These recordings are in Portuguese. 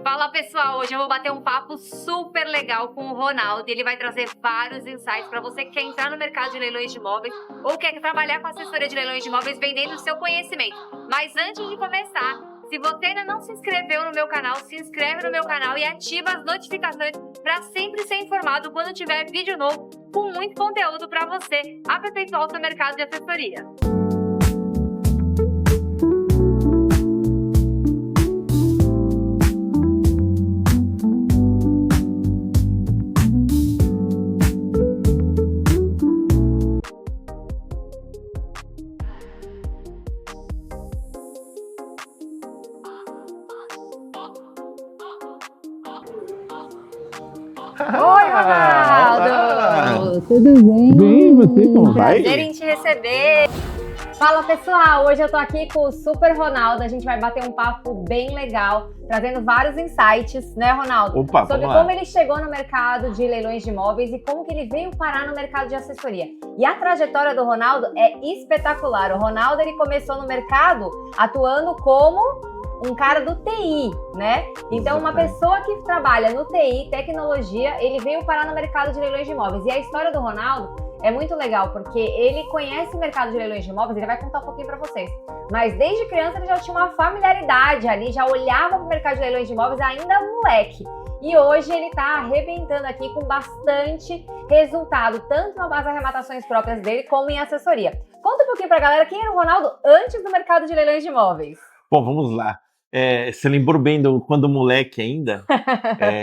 Fala pessoal, hoje eu vou bater um papo super legal com o Ronaldo e ele vai trazer vários insights para você que quer entrar no mercado de leilões de imóveis ou quer trabalhar com assessoria de leilões de imóveis vendendo o seu conhecimento. Mas antes de começar, se você ainda não se inscreveu no meu canal, se inscreve no meu canal e ativa as notificações para sempre ser informado quando tiver vídeo novo com muito conteúdo para você aperfeiçoar o seu mercado de assessoria. Oi, Ronaldo! Tudo bem? Bem, você como vai? Prazer em te receber! Fala pessoal, hoje eu tô aqui com o Super Ronaldo, a gente vai bater um papo bem legal, trazendo vários insights, né, Ronaldo? Opa, sobre vamos lá. como ele chegou no mercado de leilões de imóveis e como que ele veio parar no mercado de assessoria. E a trajetória do Ronaldo é espetacular. O Ronaldo, ele começou no mercado atuando como um cara do TI, né? Então, uma pessoa que trabalha no TI, tecnologia, ele veio parar no mercado de leilões de imóveis. E a história do Ronaldo é muito legal, porque ele conhece o mercado de leilões de imóveis, ele vai contar um pouquinho pra vocês. Mas desde criança ele já tinha uma familiaridade ali, já olhava pro mercado de leilões de imóveis ainda moleque. E hoje ele tá arrebentando aqui com bastante resultado, tanto na base de arrematações próprias dele, como em assessoria. Conta um pouquinho pra galera quem era o Ronaldo antes do mercado de leilões de imóveis. Bom, vamos lá. Você lembrou bem quando moleque ainda?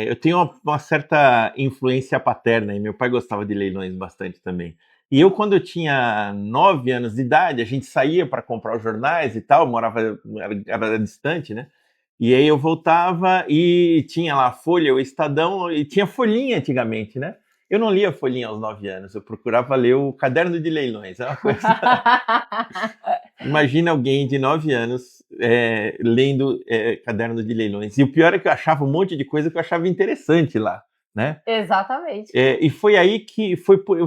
Eu tenho uma certa influência paterna e meu pai gostava de leilões bastante também. E eu, quando eu tinha 9 anos de idade, a gente saía para comprar os jornais e tal, era distante, né? E aí eu voltava e tinha lá a Folha, o Estadão, e tinha folhinha antigamente, né? Eu não lia folhinha aos 9 anos, eu procurava ler o Caderno de Leilões. É uma coisa... Imagina alguém de 9 anos lendo Caderno de Leilões. E o pior é que eu achava um monte de coisa que eu achava interessante lá, né? Exatamente. E foi aí que...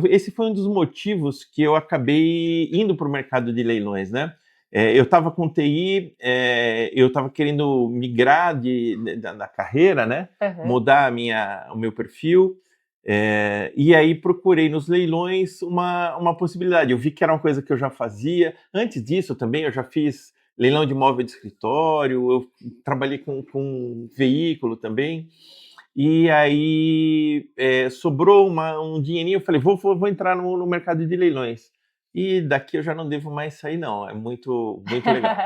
esse foi um dos motivos que eu acabei indo para o mercado de leilões, né? Eu estava com TI, eu estava querendo migrar da carreira, né? Uhum. Mudar o meu perfil. E aí procurei nos leilões uma possibilidade. Eu vi que era uma coisa que eu já fazia. Antes disso também eu já fiz leilão de imóvel de escritório, eu trabalhei com veículo também. E aí sobrou um dinheirinho, eu falei, vou entrar no mercado de leilões. E daqui eu já não devo mais sair, não. É muito, muito legal.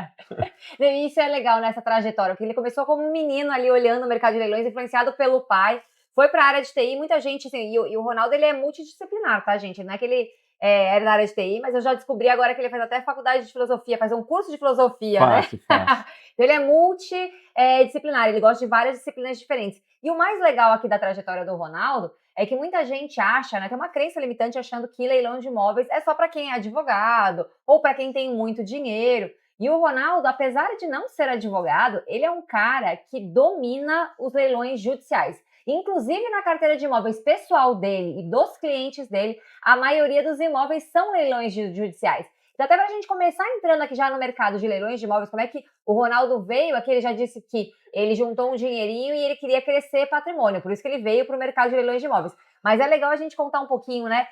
Isso é legal nessa trajetória, porque ele começou como um menino ali olhando o mercado de leilões, influenciado pelo pai, foi para a área de TI, muita gente, assim, e o Ronaldo, ele é multidisciplinar, tá, gente? Não é que ele era da área de TI, mas eu já descobri agora que ele faz até faculdade de filosofia, faz um curso de filosofia, Fácil, né? fácil. Então ele é multidisciplinar, ele gosta de várias disciplinas diferentes. E o mais legal aqui da trajetória do Ronaldo é que muita gente acha, né, tem uma crença limitante achando que leilão de imóveis é só para quem é advogado ou para quem tem muito dinheiro. E o Ronaldo, apesar de não ser advogado, ele é um cara que domina os leilões judiciais. Inclusive na carteira de imóveis pessoal dele e dos clientes dele, a maioria dos imóveis são leilões judiciais. Então até para a gente começar entrando aqui já no mercado de leilões de imóveis, como é que o Ronaldo veio aqui, ele já disse que ele juntou um dinheirinho e ele queria crescer patrimônio, por isso que ele veio para o mercado de leilões de imóveis. Mas é legal a gente contar um pouquinho, né,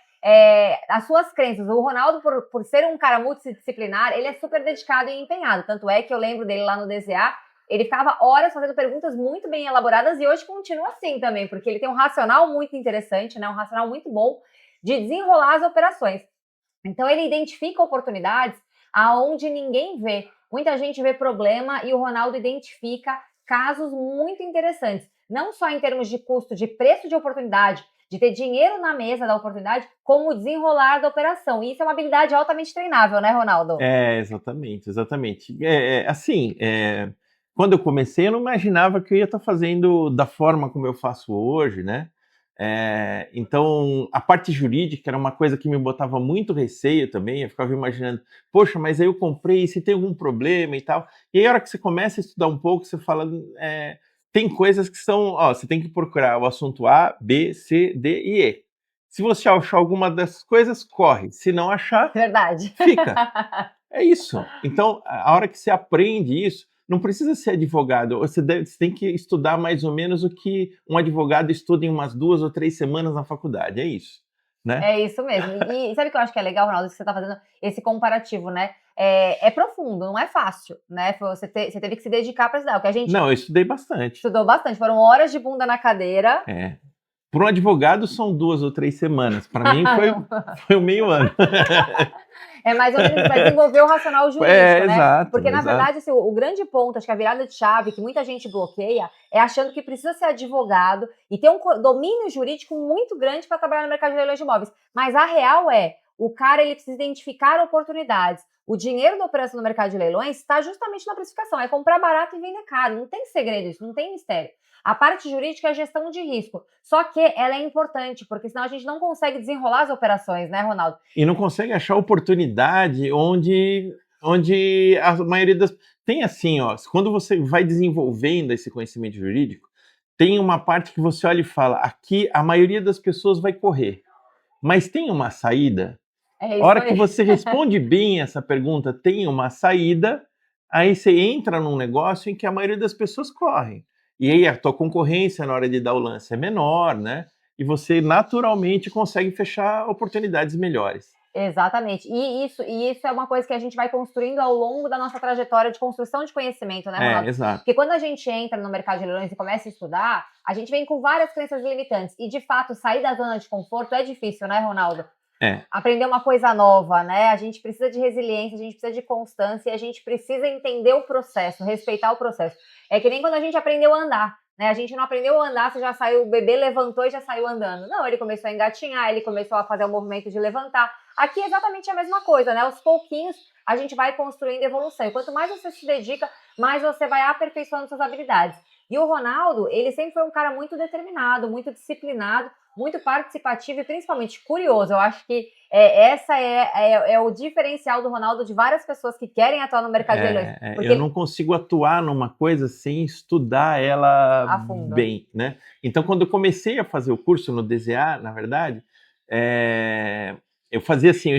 as suas crenças. O Ronaldo, por ser um cara multidisciplinar, ele é super dedicado e empenhado, tanto é que eu lembro dele lá no DZA, ele ficava horas fazendo perguntas muito bem elaboradas e hoje continua assim também, porque ele tem um racional muito interessante, né, um racional muito bom de desenrolar as operações. Então ele identifica oportunidades aonde ninguém vê. Muita gente vê problema e o Ronaldo identifica casos muito interessantes, não só em termos de custo, de preço de oportunidade, de ter dinheiro na mesa da oportunidade, como o desenrolar da operação. E isso é uma habilidade altamente treinável, né, Ronaldo? Exatamente, exatamente. Quando eu comecei, eu não imaginava que eu ia estar fazendo da forma como eu faço hoje, né? Então, a parte jurídica era uma coisa que me botava muito receio também. Eu ficava imaginando, poxa, mas aí eu comprei, se tem algum problema e tal. E aí, a hora que você começa a estudar um pouco, você fala, tem coisas que são, você tem que procurar o assunto A, B, C, D e E. Se você achar alguma dessas coisas, corre. Se não achar, Verdade. fica. É isso. Então, a hora que você aprende isso, não precisa ser advogado. Você tem que estudar mais ou menos o que um advogado estuda em umas 2 ou 3 semanas na faculdade. É isso, né? É isso mesmo. E sabe o que eu acho que é legal, Ronaldo, que você está fazendo esse comparativo, né? É profundo, não é fácil, né? Você teve que se dedicar para estudar. O que a gente Não, eu estudei bastante. estudou bastante, foram horas de bunda na cadeira. Para um advogado são 2 ou 3 semanas. Para mim foi um meio ano. É mais ou menos para desenvolver o racional jurídico, né? Exato. Porque, na verdade, assim, o grande ponto, acho que a virada de chave que muita gente bloqueia é achando que precisa ser advogado e ter um domínio jurídico muito grande para trabalhar no mercado de leilões de imóveis. Mas a real o cara ele precisa identificar oportunidades. O dinheiro da operação no mercado de leilões está justamente na precificação, é comprar barato e vender caro. Não tem segredo isso, não tem mistério. A parte jurídica é a gestão de risco. Só que ela é importante, porque senão a gente não consegue desenrolar as operações, né, Ronaldo? E não consegue achar oportunidade onde a maioria das... Tem assim, ó, quando você vai desenvolvendo esse conhecimento jurídico, tem uma parte que você olha e fala, aqui a maioria das pessoas vai correr. Mas tem uma saída? É A isso hora aí. que você responde bem essa pergunta, tem uma saída, aí você entra num negócio em que a maioria das pessoas correm. E aí a tua concorrência na hora de dar o lance é menor, né? E você naturalmente consegue fechar oportunidades melhores. Exatamente. E isso é uma coisa que a gente vai construindo ao longo da nossa trajetória de construção de conhecimento, né, Ronaldo? Exato. Porque quando a gente entra no mercado de leilões e começa a estudar, a gente vem com várias crenças limitantes. E, de fato, sair da zona de conforto é difícil, né, Ronaldo? Aprender uma coisa nova, né? A gente precisa de resiliência, a gente precisa de constância e a gente precisa entender o processo, respeitar o processo. É que nem quando a gente aprendeu a andar, né? A gente não aprendeu a andar, você já saiu, o bebê levantou e já saiu andando. Não, ele começou a engatinhar, ele começou a fazer o movimento de levantar. Aqui é exatamente a mesma coisa, né? Aos pouquinhos a gente vai construindo evolução. E quanto mais você se dedica, mais você vai aperfeiçoando suas habilidades. E o Ronaldo, ele sempre foi um cara muito determinado, muito disciplinado, muito participativo e principalmente curioso. Eu acho que essa é o diferencial do Ronaldo de várias pessoas que querem atuar no mercado de leilões. Eu não consigo atuar numa coisa sem estudar ela a fundo. Bem, né? Então, quando eu comecei a fazer o curso no DZA, na verdade, eu fazia assim,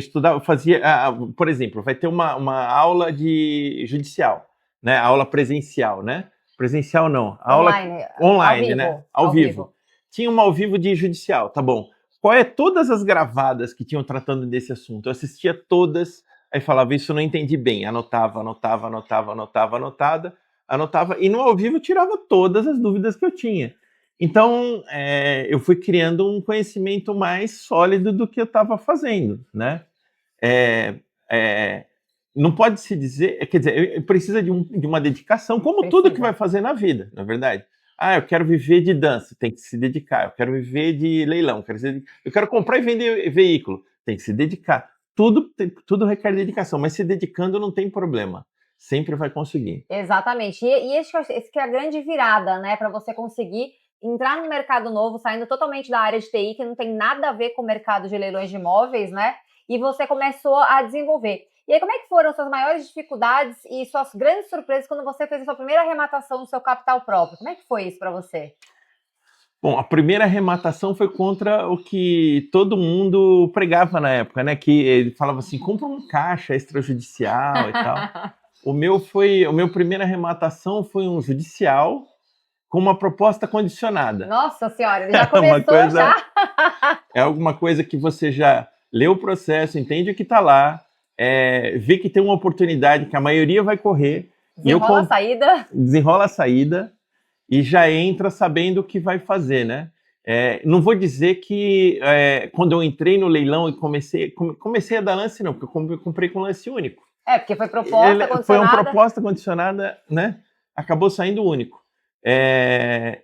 por exemplo, vai ter uma aula de judicial, né? Aula presencial, né? Presencial não, aula online, né? Ao vivo. Tinha uma ao vivo de judicial, tá bom. Qual é todas as gravadas que tinham tratando desse assunto? Eu assistia todas, aí falava, isso eu não entendi bem. Anotava, e no ao vivo eu tirava todas as dúvidas que eu tinha. Então, eu fui criando um conhecimento mais sólido do que eu estava fazendo, né? Não pode se dizer, quer dizer, precisa de uma dedicação, como tudo que vai fazer na vida, na verdade. Eu quero viver de dança, tem que se dedicar. Eu quero viver de leilão, eu quero comprar e vender veículo, tem que se dedicar. Tudo requer dedicação, mas se dedicando não tem problema. Sempre vai conseguir. Exatamente. E esse que é a grande virada, né? Para você conseguir entrar no mercado novo, saindo totalmente da área de TI, que não tem nada a ver com o mercado de leilões de imóveis, né? E você começou a desenvolver. E aí, como é que foram suas maiores dificuldades e suas grandes surpresas quando você fez a sua primeira arrematação no seu capital próprio? Como é que foi isso para você? Bom, a primeira arrematação foi contra o que todo mundo pregava na época, né? Que ele falava assim, compra um caixa extrajudicial e tal. O meu primeira arrematação foi um judicial com uma proposta condicionada. Nossa senhora, ele já começou já? É alguma coisa que você já leu o processo, entende o que está lá, vê que tem uma oportunidade que a maioria vai correr. Desenrola a saída e já entra sabendo o que vai fazer, né? Não vou dizer que quando eu entrei no leilão e comecei a dar lance, não, porque eu comprei com lance único. Porque foi proposta condicionada. Foi uma proposta condicionada, né? Acabou saindo único.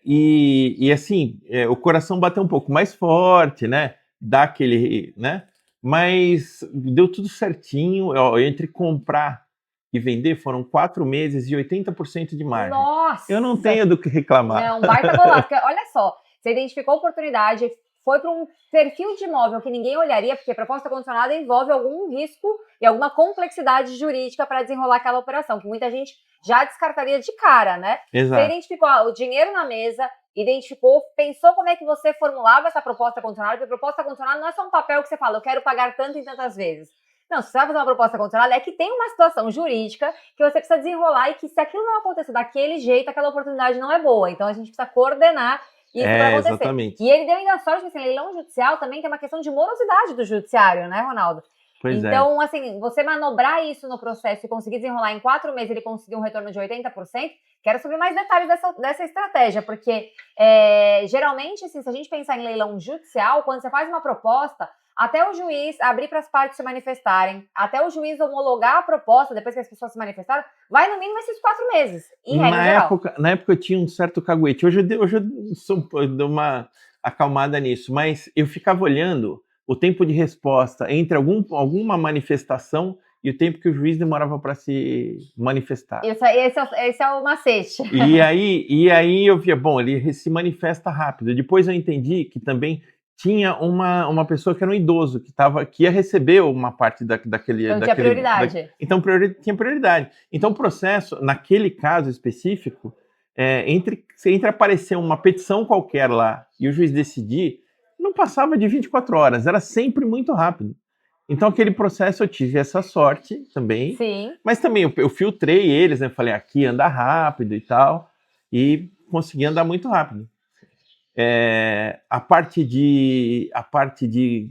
E assim, o coração bateu um pouco mais forte, né? Dá aquele, né? Mas deu tudo certinho. Entre comprar e vender foram 4 meses e 80% de margem. Nossa! Eu não tenho do que reclamar. Não, baita golaço. Porque, olha só, você identificou a oportunidade, foi para um perfil de imóvel que ninguém olharia, porque a proposta condicionada envolve algum risco e alguma complexidade jurídica para desenrolar aquela operação, que muita gente já descartaria de cara, né? Exato. Você identificou o dinheiro na mesa, pensou como é que você formulava essa proposta condicionada, porque a proposta condicionada não é só um papel que você fala, eu quero pagar tanto em tantas vezes. Não, se você vai fazer uma proposta condicionada, é que tem uma situação jurídica que você precisa desenrolar e que se aquilo não acontecer daquele jeito, aquela oportunidade não é boa. Então a gente precisa coordenar isso para acontecer. Exatamente. E ele deu ainda sorte que assim, leilão judicial também tem uma questão de morosidade do judiciário, né, Ronaldo? Pois é. Então, assim, você manobrar isso no processo e conseguir desenrolar em 4 meses ele conseguir um retorno de 80%, quero saber mais detalhes dessa estratégia, porque geralmente, assim, se a gente pensar em leilão judicial, quando você faz uma proposta, até o juiz abrir para as partes se manifestarem, até o juiz homologar a proposta, depois que as pessoas se manifestaram, vai no mínimo esses 4 meses, em regra geral. Na época eu tinha um certo caguete, hoje eu dou uma acalmada nisso, mas eu ficava olhando o tempo de resposta entre alguma manifestação e o tempo que o juiz demorava para se manifestar. Esse é o macete. E aí eu via, bom, ele se manifesta rápido. Depois eu entendi que também tinha uma pessoa que era um idoso, que ia receber uma parte daquele... Então tinha prioridade. Então tinha prioridade. Então o processo, naquele caso específico, entre aparecer uma petição qualquer lá e o juiz decidir, não passava de 24 horas, era sempre muito rápido. Então, aquele processo eu tive essa sorte também. Sim. Mas também eu filtrei eles, né? Falei, aqui anda rápido e tal, e consegui andar muito rápido. A parte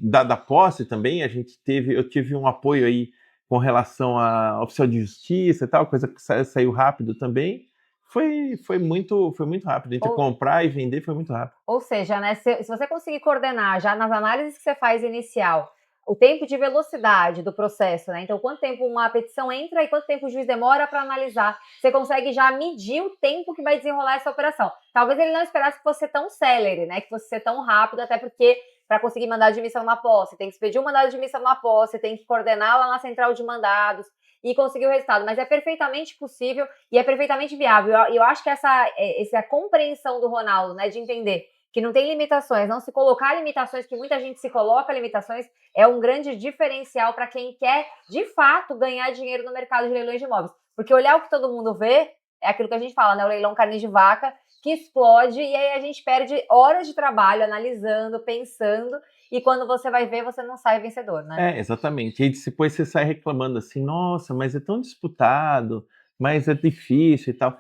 da posse também, eu tive um apoio aí com relação a oficial de justiça e tal, coisa que saiu rápido também. Foi muito rápido. Entre comprar e vender foi muito rápido. Ou seja, né, se você conseguir coordenar já nas análises que você faz inicial, o tempo de velocidade do processo, né? Então, quanto tempo uma petição entra e quanto tempo o juiz demora para analisar, você consegue já medir o tempo que vai desenrolar essa operação. Talvez ele não esperasse que fosse tão célere, né? Que fosse ser tão rápido, até porque para conseguir mandar admissão na posse, tem que expedir um mandado de admissão na posse, tem que coordenar lá na central de mandados e conseguir o resultado, mas é perfeitamente possível e é perfeitamente viável. Eu acho que essa compreensão do Ronaldo, né, de entender que não tem limitações, não se colocar limitações, que muita gente se coloca limitações, é um grande diferencial para quem quer, de fato, ganhar dinheiro no mercado de leilões de imóveis. Porque olhar o que todo mundo vê, é aquilo que a gente fala, né, o leilão carne de vaca, que explode, e aí a gente perde horas de trabalho analisando, pensando, e quando você vai ver, você não sai vencedor, né? Exatamente. E depois você sai reclamando assim, nossa, mas é tão disputado, mas é difícil e tal.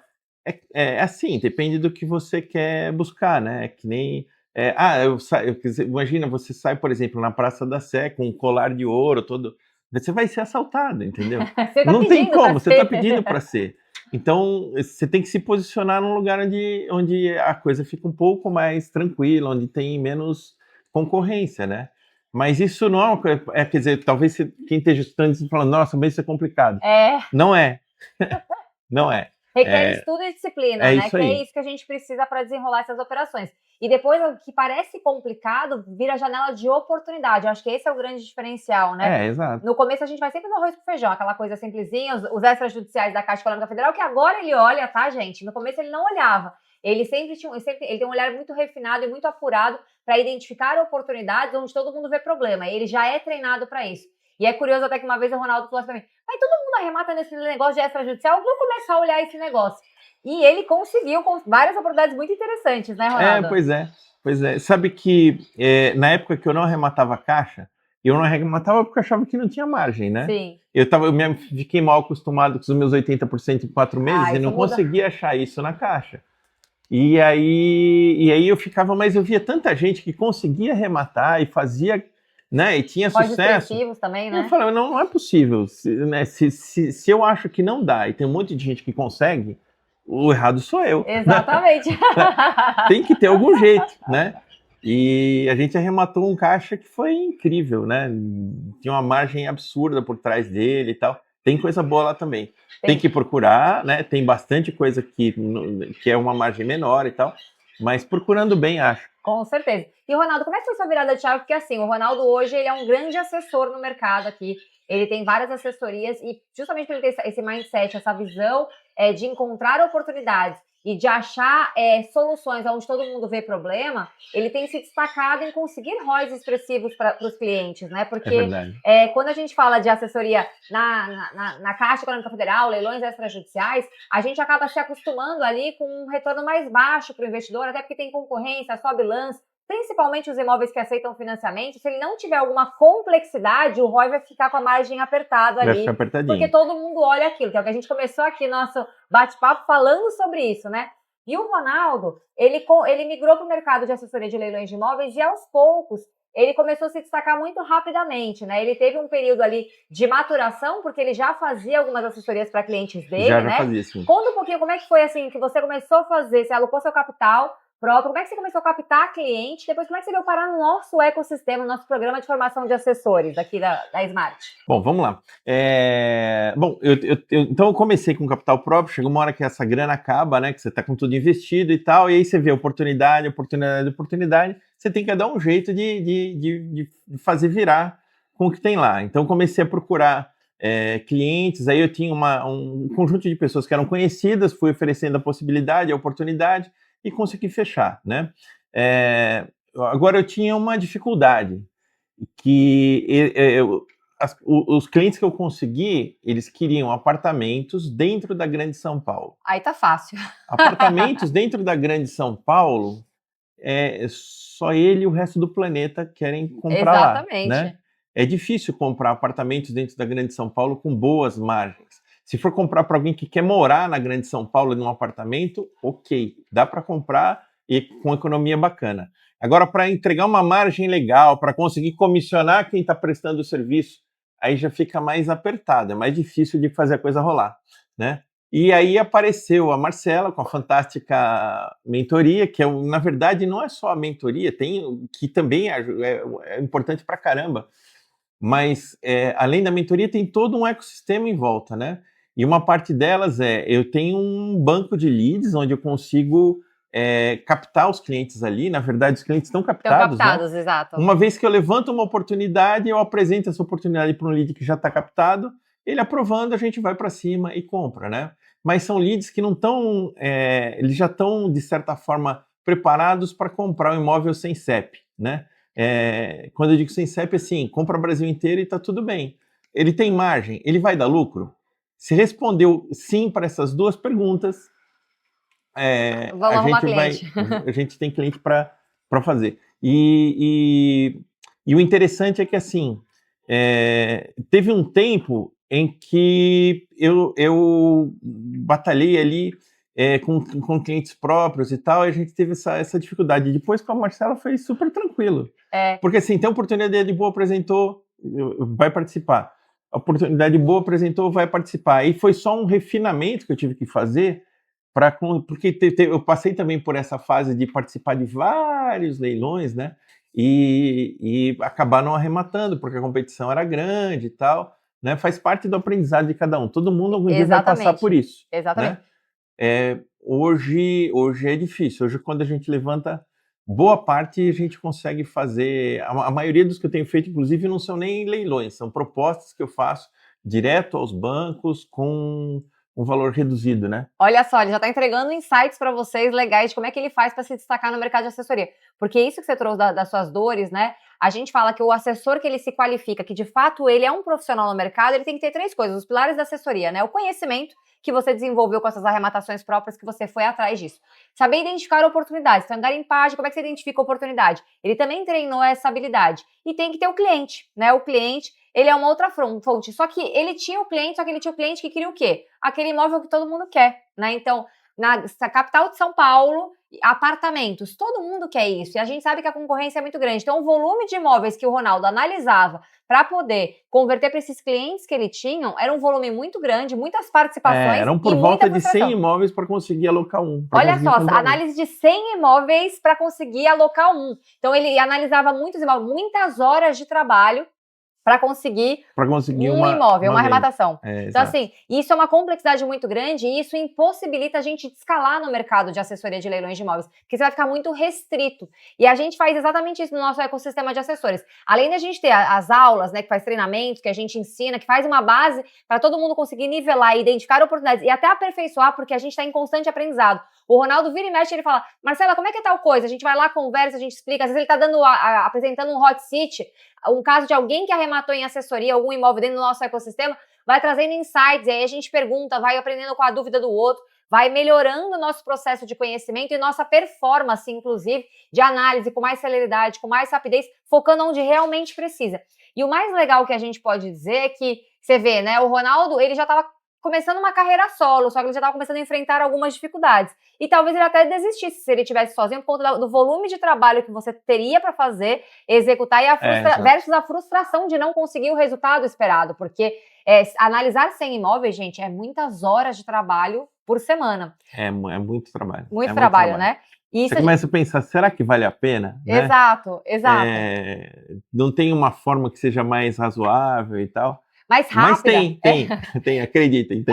Assim, depende do que você quer buscar, né? É que nem... imagina, você sai, por exemplo, na Praça da Sé com um colar de ouro todo... Você vai ser assaltado, entendeu? Você tá não tem como, você está ser. pedindo para ser. Então, você tem que se posicionar num lugar onde a coisa fica um pouco mais tranquila, onde tem menos concorrência, né? Mas isso não é uma coisa... quer dizer, talvez quem esteja estudando e falando, nossa, mas isso é complicado. Não é. Não é. Requer estudo e disciplina, né? Isso aí. É isso que a gente precisa para desenrolar essas operações. E depois, o que parece complicado, vira janela de oportunidade. Eu acho que esse é o grande diferencial, né? Exato. No começo, a gente vai sempre no arroz com feijão, aquela coisa simplesinha, os extrajudiciais da Caixa Econômica Federal, que agora ele olha, tá, gente? No começo, ele não olhava. Ele tem um olhar muito refinado e muito apurado para identificar oportunidades onde todo mundo vê problema. Ele já é treinado para isso. E é curioso até que uma vez o Ronaldo falou assim pra mim, mas todo mundo arremata nesse negócio de extrajudicial, vou começar a olhar esse negócio. E ele conseguiu com várias oportunidades muito interessantes, né, Ronaldo? Pois é. Sabe que na época que eu não arrematava a caixa, eu não arrematava porque eu achava que não tinha margem, né? Sim. Eu fiquei mal acostumado com os meus 80% em 4 meses e não conseguia achar isso na caixa. E aí eu ficava, mas eu via tanta gente que conseguia arrematar e fazia... Né, e tinha sucesso. Também, né? Eu falei, não é possível. Se eu acho que não dá e tem um monte de gente que consegue, o errado sou eu. Exatamente. Tem que ter algum jeito, né? E a gente arrematou um caixa que foi incrível, né? Tinha uma margem absurda por trás dele e tal. Tem coisa boa lá também. Tem que procurar, né? Tem bastante coisa que é uma margem menor e tal. Mas procurando bem, acho. Com certeza. E, Ronaldo, como é que foi sua virada de chave? Porque, assim, o Ronaldo hoje, ele é um grande assessor no mercado aqui. Ele tem várias assessorias e justamente por ele ter esse mindset, essa visão de encontrar oportunidades e de achar soluções onde todo mundo vê problema, ele tem se destacado em conseguir ROIs expressivos para os clientes, né? Porque quando a gente fala de assessoria na Caixa Econômica Federal, leilões extrajudiciais, a gente acaba se acostumando ali com um retorno mais baixo para o investidor, até porque tem concorrência, sobe lance, principalmente os imóveis que aceitam financiamento, se ele não tiver alguma complexidade, o ROI vai ficar com a margem apertada ali. Vai ficar apertadinho. Porque todo mundo olha aquilo, que é o que a gente começou aqui, nosso bate-papo, falando sobre isso, né? E o Ronaldo, ele migrou para o mercado de assessoria de leilões de imóveis e, aos poucos, ele começou a se destacar muito rapidamente, né? Ele teve um período ali de maturação, porque ele já fazia algumas assessorias para clientes dele, Já né? fazia, sim. Conta um pouquinho como é que foi, assim, que você começou a fazer, você alocou seu capital próprio, como é que você começou a captar cliente, depois como é que você veio parar no nosso ecossistema, no nosso programa de formação de assessores aqui da Smart? Bom, vamos lá. Então eu comecei com capital próprio, chegou uma hora que essa grana acaba, né, que você está com tudo investido e tal, e aí você vê oportunidade, você tem que dar um jeito de fazer virar com o que tem lá. Então comecei a procurar clientes, aí eu tinha um conjunto de pessoas que eram conhecidas, fui oferecendo a possibilidade, a oportunidade, e consegui fechar, né? Agora eu tinha uma dificuldade, que os clientes que eu consegui, eles queriam apartamentos dentro da Grande São Paulo. Aí tá fácil. Apartamentos dentro da Grande São Paulo, só ele e o resto do planeta querem comprar lá. Exatamente. Né? É difícil comprar apartamentos dentro da Grande São Paulo com boas margens. Se for comprar para alguém que quer morar na Grande São Paulo num apartamento, ok, dá para comprar e com economia bacana. Agora, para entregar uma margem legal, para conseguir comissionar quem está prestando o serviço, aí já fica mais apertado, é mais difícil de fazer a coisa rolar, né? E aí apareceu a Marcela com a fantástica mentoria, que na verdade não é só a mentoria, que também é importante para caramba, mas além da mentoria tem todo um ecossistema em volta, né? E uma parte delas eu tenho um banco de leads onde eu consigo captar os clientes ali. Na verdade, os clientes estão captados, né? Exato. Uma vez que eu levanto uma oportunidade, eu apresento essa oportunidade para um lead que já está captado, ele aprovando, a gente vai para cima e compra, né? Mas são leads que não estão, eles já estão, de certa forma, preparados para comprar um imóvel sem CEP, né? Quando eu digo sem CEP, assim, compra o Brasil inteiro e está tudo bem. Ele tem margem? Ele vai dar lucro? Se respondeu sim para essas duas perguntas, a gente tem cliente para fazer. E o interessante é que, assim, teve um tempo em que eu batalhei ali com clientes próprios e tal, e a gente teve essa dificuldade. Depois, com a Marcela, foi super tranquilo. Porque, assim, tem oportunidade boa, apresentou, vai participar. A oportunidade boa, apresentou, vai participar. E foi só um refinamento que eu tive que fazer, porque eu passei também por essa fase de participar de vários leilões, né? E acabar não arrematando, porque a competição era grande e tal, né? Faz parte do aprendizado de cada um. Todo mundo algum dia vai passar por isso. Exatamente. Né? Hoje é difícil. Hoje, quando a gente levanta boa parte, a gente consegue fazer. A maioria dos que eu tenho feito, inclusive, não são nem leilões, são propostas que eu faço direto aos bancos com um valor reduzido, né? Olha só, ele já está entregando insights para vocês legais de como é que ele faz para se destacar no mercado de assessoria. Porque isso que você trouxe das suas dores, né? A gente fala que o assessor que ele se qualifica, que de fato ele é um profissional no mercado, ele tem que ter 3 coisas, os pilares da assessoria, né? O conhecimento que você desenvolveu com essas arrematações próprias, que você foi atrás disso. Saber identificar oportunidades. Então, garimpagem, como é que você identifica oportunidade? Ele também treinou essa habilidade. E tem que ter o cliente, né? O cliente, ele é uma outra fonte. Só que ele tinha o cliente que queria o quê? Aquele imóvel que todo mundo quer, né? Então, na capital de São Paulo, apartamentos, todo mundo quer isso, e a gente sabe que a concorrência é muito grande. Então, o volume de imóveis que o Ronaldo analisava para poder converter para esses clientes que ele tinha, era um volume muito grande, muitas participações. Eram por volta de 100 imóveis para conseguir alocar um. Olha só, análise de 100 imóveis para conseguir alocar um. Então, ele analisava muitos imóveis, muitas horas de trabalho para conseguir um imóvel, uma arrematação. Então, assim, isso é uma complexidade muito grande e isso impossibilita a gente escalar no mercado de assessoria de leilões de imóveis, porque você vai ficar muito restrito. E a gente faz exatamente isso no nosso ecossistema de assessores. Além da gente ter as aulas, né, que faz treinamentos, que a gente ensina, que faz uma base para todo mundo conseguir nivelar, identificar oportunidades e até aperfeiçoar, porque a gente está em constante aprendizado. O Ronaldo vira e mexe, ele fala, Marcela, como é que é tal coisa? A gente vai lá, conversa, a gente explica. Às vezes ele está apresentando um hot seat, um caso de alguém que arrematou em assessoria, algum imóvel dentro do nosso ecossistema, vai trazendo insights, e aí a gente pergunta, vai aprendendo com a dúvida do outro, vai melhorando o nosso processo de conhecimento e nossa performance, inclusive, de análise com mais celeridade, com mais rapidez, focando onde realmente precisa. E o mais legal que a gente pode dizer é que, você vê, né, o Ronaldo, ele já estava começando uma carreira solo, só que ele já estava começando a enfrentar algumas dificuldades. E talvez ele até desistisse se ele estivesse sozinho, por conta do volume de trabalho que você teria para fazer, executar, e versus a frustração de não conseguir o resultado esperado. Porque analisar 100 imóveis, gente, é muitas horas de trabalho por semana. É muito trabalho. Muito trabalho, né? Você começa a pensar, será que vale a pena? Exato, né? Exato. Não tem uma forma que seja mais razoável e tal? Mais rápida. Mas tem, acredita, tem.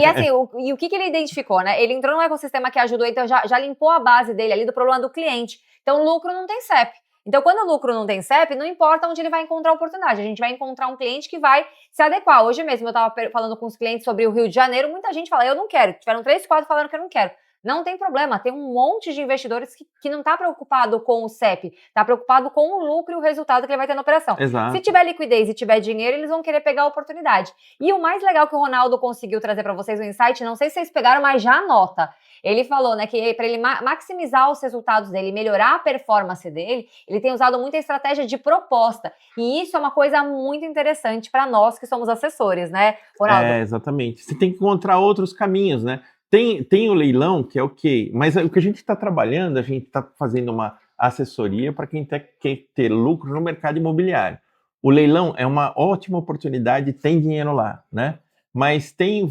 E assim, o que ele identificou, né? Ele entrou num ecossistema que ajudou, então já limpou a base dele ali do problema do cliente. Então, lucro não tem CEP. Então, quando o lucro não tem CEP, não importa onde ele vai encontrar oportunidade. A gente vai encontrar um cliente que vai se adequar. Hoje mesmo, eu estava falando com os clientes sobre o Rio de Janeiro, muita gente fala, eu não quero. Tiveram 3, 4 falando que eu não quero. Não tem problema, tem um monte de investidores que não está preocupado com o CEP, está preocupado com o lucro e o resultado que ele vai ter na operação. Exato. Se tiver liquidez e tiver dinheiro, eles vão querer pegar a oportunidade. E o mais legal que o Ronaldo conseguiu trazer para vocês no insight, não sei se vocês pegaram, mas já anota. Ele falou, né, que para ele maximizar os resultados dele, melhorar a performance dele, ele tem usado muita estratégia de proposta. E isso é uma coisa muito interessante para nós que somos assessores, né, Ronaldo? Exatamente. Você tem que encontrar outros caminhos, né? Tem o leilão, que é ok, mas o que a gente está trabalhando, a gente está fazendo uma assessoria para quem quer ter lucro no mercado imobiliário. O leilão é uma ótima oportunidade, tem dinheiro lá, né? Mas tem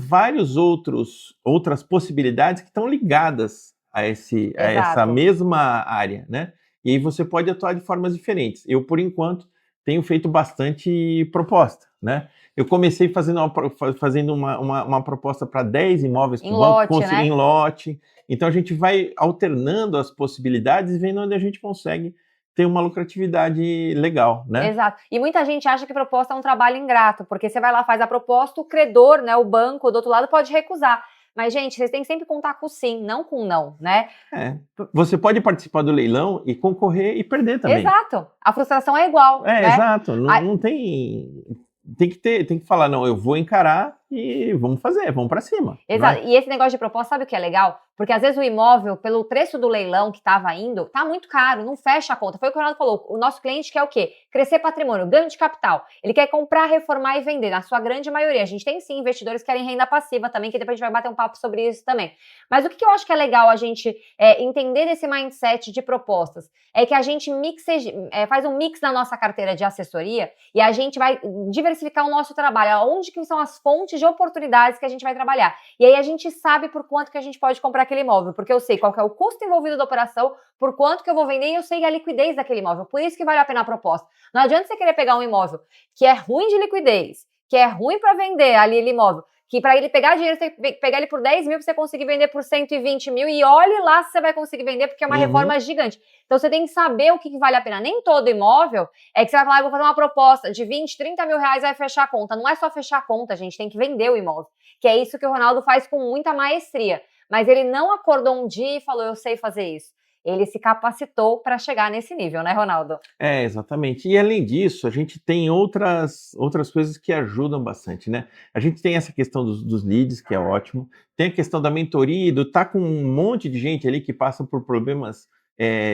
outras possibilidades que estão ligadas a essa mesma área, né? E aí você pode atuar de formas diferentes. Eu, por enquanto, tenho feito bastante proposta, né? Eu comecei fazendo uma proposta para 10 imóveis em lote, né? Em lote. Então a gente vai alternando as possibilidades e vendo onde a gente consegue ter uma lucratividade legal, né? Exato. E muita gente acha que proposta é um trabalho ingrato, porque você vai lá, faz a proposta, o credor, né, o banco do outro lado pode recusar. Mas, gente, vocês têm que sempre contar com sim, não com não, né? Você pode participar do leilão e concorrer e perder também. Exato. A frustração é igual, né? Exato. Não tem... Tem que falar, não, eu vou encarar e vamos para cima. Exato. Né? E esse negócio de proposta, sabe o que é legal? Porque às vezes o imóvel, pelo preço do leilão que estava indo, tá muito caro, não fecha a conta. Foi o que o Ronaldo falou, o nosso cliente quer o quê? Crescer patrimônio, ganho de capital. Ele quer comprar, reformar e vender, na sua grande maioria. A gente tem sim investidores que querem renda passiva também, que depois a gente vai bater um papo sobre isso também. Mas o que eu acho que é legal a gente entender desse mindset de propostas é que a gente faz um mix na nossa carteira de assessoria e a gente vai diversificar o nosso trabalho, onde que são as fontes de oportunidades que a gente vai trabalhar. E aí a gente sabe por quanto que a gente pode comprar aquele imóvel, porque eu sei qual que é o custo envolvido da operação, por quanto que eu vou vender e eu sei a liquidez daquele imóvel. Por isso que vale a pena a proposta. Não adianta você querer pegar um imóvel que é ruim de liquidez, que é ruim para vender ali aquele imóvel, que para ele pegar dinheiro, você tem que pegar ele por 10 mil para você conseguir vender por 120 mil e olhe lá se você vai conseguir vender, porque é uma reforma gigante. Então você tem que saber o que vale a pena. Nem todo imóvel é que você vai falar, eu vou fazer uma proposta de 20, 30 mil reais e vai fechar a conta. Não é só fechar a conta, a gente tem que vender o imóvel. Que é isso que o Ronaldo faz com muita maestria. Mas ele não acordou um dia e falou, eu sei fazer isso. Ele se capacitou para chegar nesse nível, né, Ronaldo? Exatamente. E além disso, a gente tem outras coisas que ajudam bastante, né? A gente tem essa questão dos leads, que é ótimo. Tem a questão da mentoria, do estar com um monte de gente ali que passa por problemas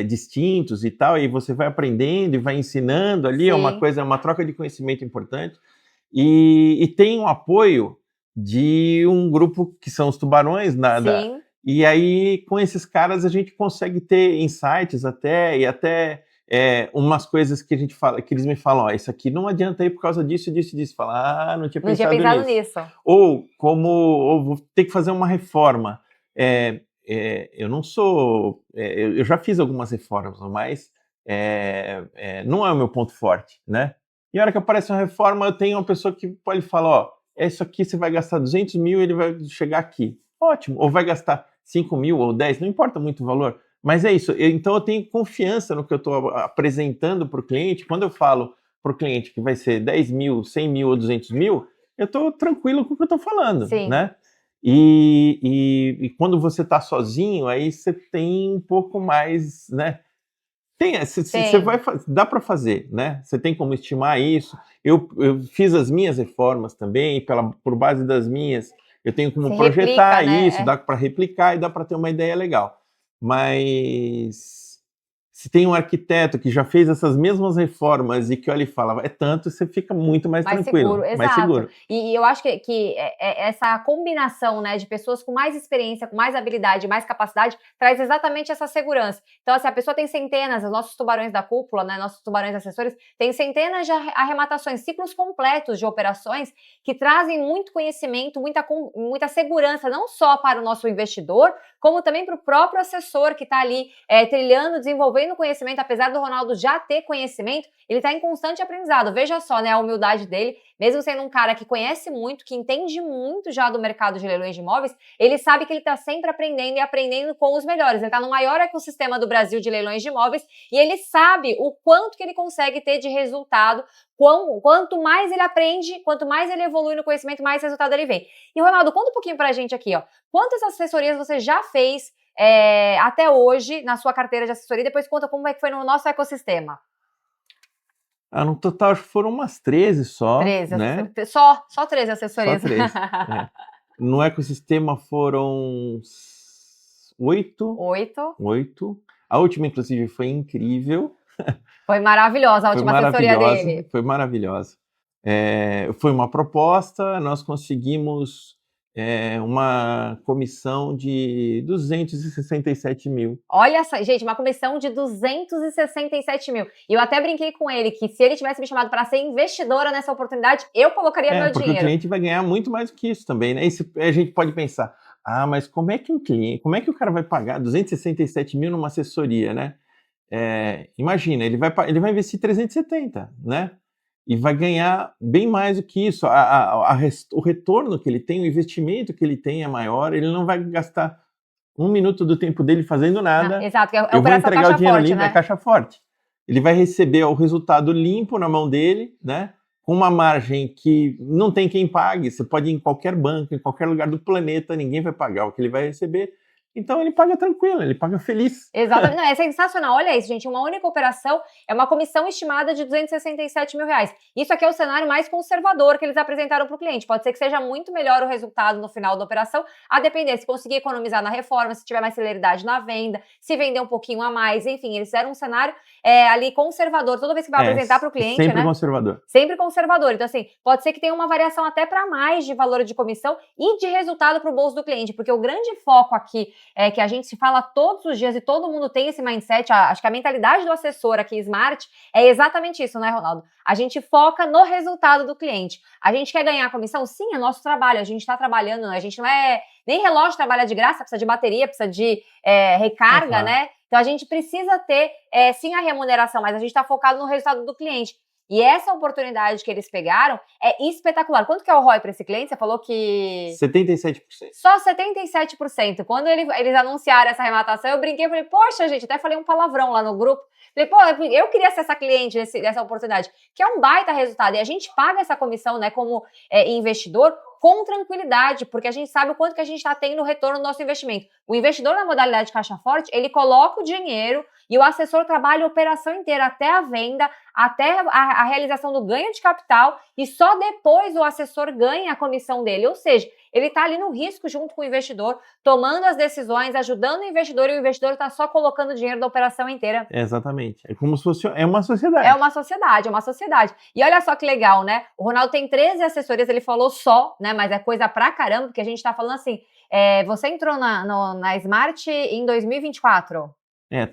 distintos e tal, e você vai aprendendo e vai ensinando ali, é uma troca de conhecimento importante. E tem um apoio de um grupo que são os tubarões e aí, com esses caras, a gente consegue ter insights umas coisas que a gente fala, que eles me falam, isso aqui não adianta ir por causa disso, disso, disso. Fala, não tinha pensado nisso. Ou vou ter que fazer uma reforma. Eu não sou... eu já fiz algumas reformas, mas não é o meu ponto forte, né? E a hora que aparece uma reforma, eu tenho uma pessoa que pode falar, isso aqui você vai gastar 200 mil e ele vai chegar aqui. Ótimo. Ou vai gastar 5 mil ou 10, não importa muito o valor, mas é isso. Então eu tenho confiança no que eu estou apresentando para o cliente. Quando eu falo para o cliente que vai ser 10 mil, 100 mil ou 200 mil, eu estou tranquilo com o que eu estou falando, né? E quando você está sozinho, aí você tem um pouco mais, né? Dá para fazer, né? Você tem como estimar isso. Eu fiz as minhas reformas também, por base das minhas eu tenho como Você projetar replica, né? isso, dá para replicar e dá para ter uma ideia legal. Mas se tem um arquiteto que já fez essas mesmas reformas e que olha e fala, é tanto, você fica muito mais tranquilo, seguro, mais exato. seguro. E eu acho que essa combinação, né, de pessoas com mais experiência, com mais habilidade, mais capacidade, traz exatamente essa segurança. Então, assim, a pessoa tem centenas, os nossos tubarões da cúpula, né, nossos tubarões assessores, tem centenas de arrematações, ciclos completos de operações que trazem muito conhecimento, muita segurança, não só para o nosso investidor, como também para o próprio assessor que está ali trilhando, desenvolvendo conhecimento. Apesar do Ronaldo já ter conhecimento, ele está em constante aprendizado. Veja só, né, a humildade dele, mesmo sendo um cara que conhece muito, que entende muito já do mercado de leilões de imóveis, ele sabe que ele está sempre aprendendo e aprendendo com os melhores. Ele está no maior ecossistema do Brasil de leilões de imóveis e ele sabe o quanto que ele consegue ter de resultado. Quanto mais ele aprende, quanto mais ele evolui no conhecimento, mais resultado ele vem. E, Ronaldo, conta um pouquinho pra gente aqui, ó. Quantas assessorias você já fez até hoje na sua carteira de assessoria? Depois conta como é que foi no nosso ecossistema. No total, acho que foram umas 13 só. 13, né? Só 13 assessorias. Só 13. No ecossistema foram 8. 8. A última, inclusive, foi incrível. Foi maravilhosa a última assessoria dele. Foi maravilhosa. Foi uma proposta, nós conseguimos uma comissão de 267 mil. Olha essa, gente, uma comissão de 267 mil. E eu até brinquei com ele que se ele tivesse me chamado para ser investidora nessa oportunidade, eu colocaria meu porque dinheiro. O cliente vai ganhar muito mais do que isso também, né? A gente pode pensar, mas como é que o cara vai pagar 267 mil numa assessoria, né? Imagina, ele vai investir 370, né? E vai ganhar bem mais do que isso. O retorno que ele tem, o investimento que ele tem é maior, ele não vai gastar 1 minuto do tempo dele fazendo nada. Exato, eu vou entregar o dinheiro ali, né? É caixa forte. Ele vai receber o resultado limpo na mão dele, né? Com uma margem que não tem quem pague. Você pode ir em qualquer banco, em qualquer lugar do planeta, ninguém vai pagar o que ele vai receber. Então ele paga tranquilo, ele paga feliz. Exatamente, não, é sensacional, olha isso, gente, uma única operação é uma comissão estimada de 267 mil reais. Isso aqui é o cenário mais conservador que eles apresentaram para o cliente, pode ser que seja muito melhor o resultado no final da operação, a depender se conseguir economizar na reforma, se tiver mais celeridade na venda, se vender um pouquinho a mais, enfim, eles fizeram um cenário ali conservador, toda vez que vai apresentar para o cliente, sempre, né? Conservador. Sempre conservador, então assim, pode ser que tenha uma variação até para mais de valor de comissão e de resultado para o bolso do cliente, porque o grande foco aqui que a gente se fala todos os dias e todo mundo tem esse mindset, acho que a mentalidade do assessor aqui, Smart, é exatamente isso, né, Ronaldo? A gente foca no resultado do cliente. A gente quer ganhar comissão? Sim, é nosso trabalho, a gente está trabalhando, a gente não nem relógio trabalha de graça, precisa de bateria, precisa de recarga, claro, né? Então a gente precisa ter, sim, a remuneração, mas a gente está focado no resultado do cliente. E essa oportunidade que eles pegaram é espetacular. Quanto que é o ROI para esse cliente? Você falou que... 77%. Só 77%. Quando eles anunciaram essa arrematação, eu brinquei e falei, poxa, gente, até falei um palavrão lá no grupo. Falei, pô, eu queria ser essa cliente dessa oportunidade, que é um baita resultado. E a gente paga essa comissão, né, como investidor, com tranquilidade, porque a gente sabe o quanto que a gente está tendo retorno do nosso investimento. O investidor na modalidade caixa forte, ele coloca o dinheiro e o assessor trabalha a operação inteira, até a venda, até a realização do ganho de capital, e só depois o assessor ganha a comissão dele. Ou seja, ele está ali no risco junto com o investidor, tomando as decisões, ajudando o investidor, e o investidor está só colocando o dinheiro da operação inteira. Exatamente. É como se fosse uma sociedade. É uma sociedade. E olha só que legal, né? O Ronaldo tem 13 assessorias, ele falou só, né? Mas é coisa pra caramba, porque a gente tá falando assim, você entrou na Smart em 2024?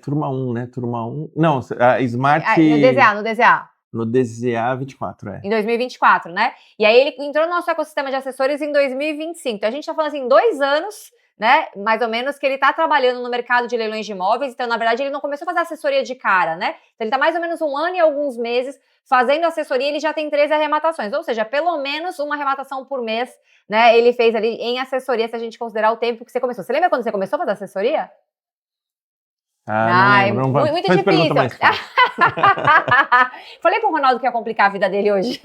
Turma 1, né? Turma 1. Não, a Smart... No DZA. No DZA 24, Em 2024, né? E aí ele entrou no nosso ecossistema de assessores em 2025. Então a gente tá falando assim, 2 anos, né? Mais ou menos, que ele tá trabalhando no mercado de leilões de imóveis. Então, na verdade, ele não começou a fazer assessoria de cara, né? Então ele tá mais ou menos 1 ano e alguns meses fazendo assessoria, ele já tem 13 arrematações. Ou seja, pelo menos uma arrematação por mês, né? Ele fez ali em assessoria, se a gente considerar o tempo que você começou. Você lembra quando você começou a fazer assessoria? Não lembro. Muito difícil. Falei pro Ronaldo que ia complicar a vida dele hoje.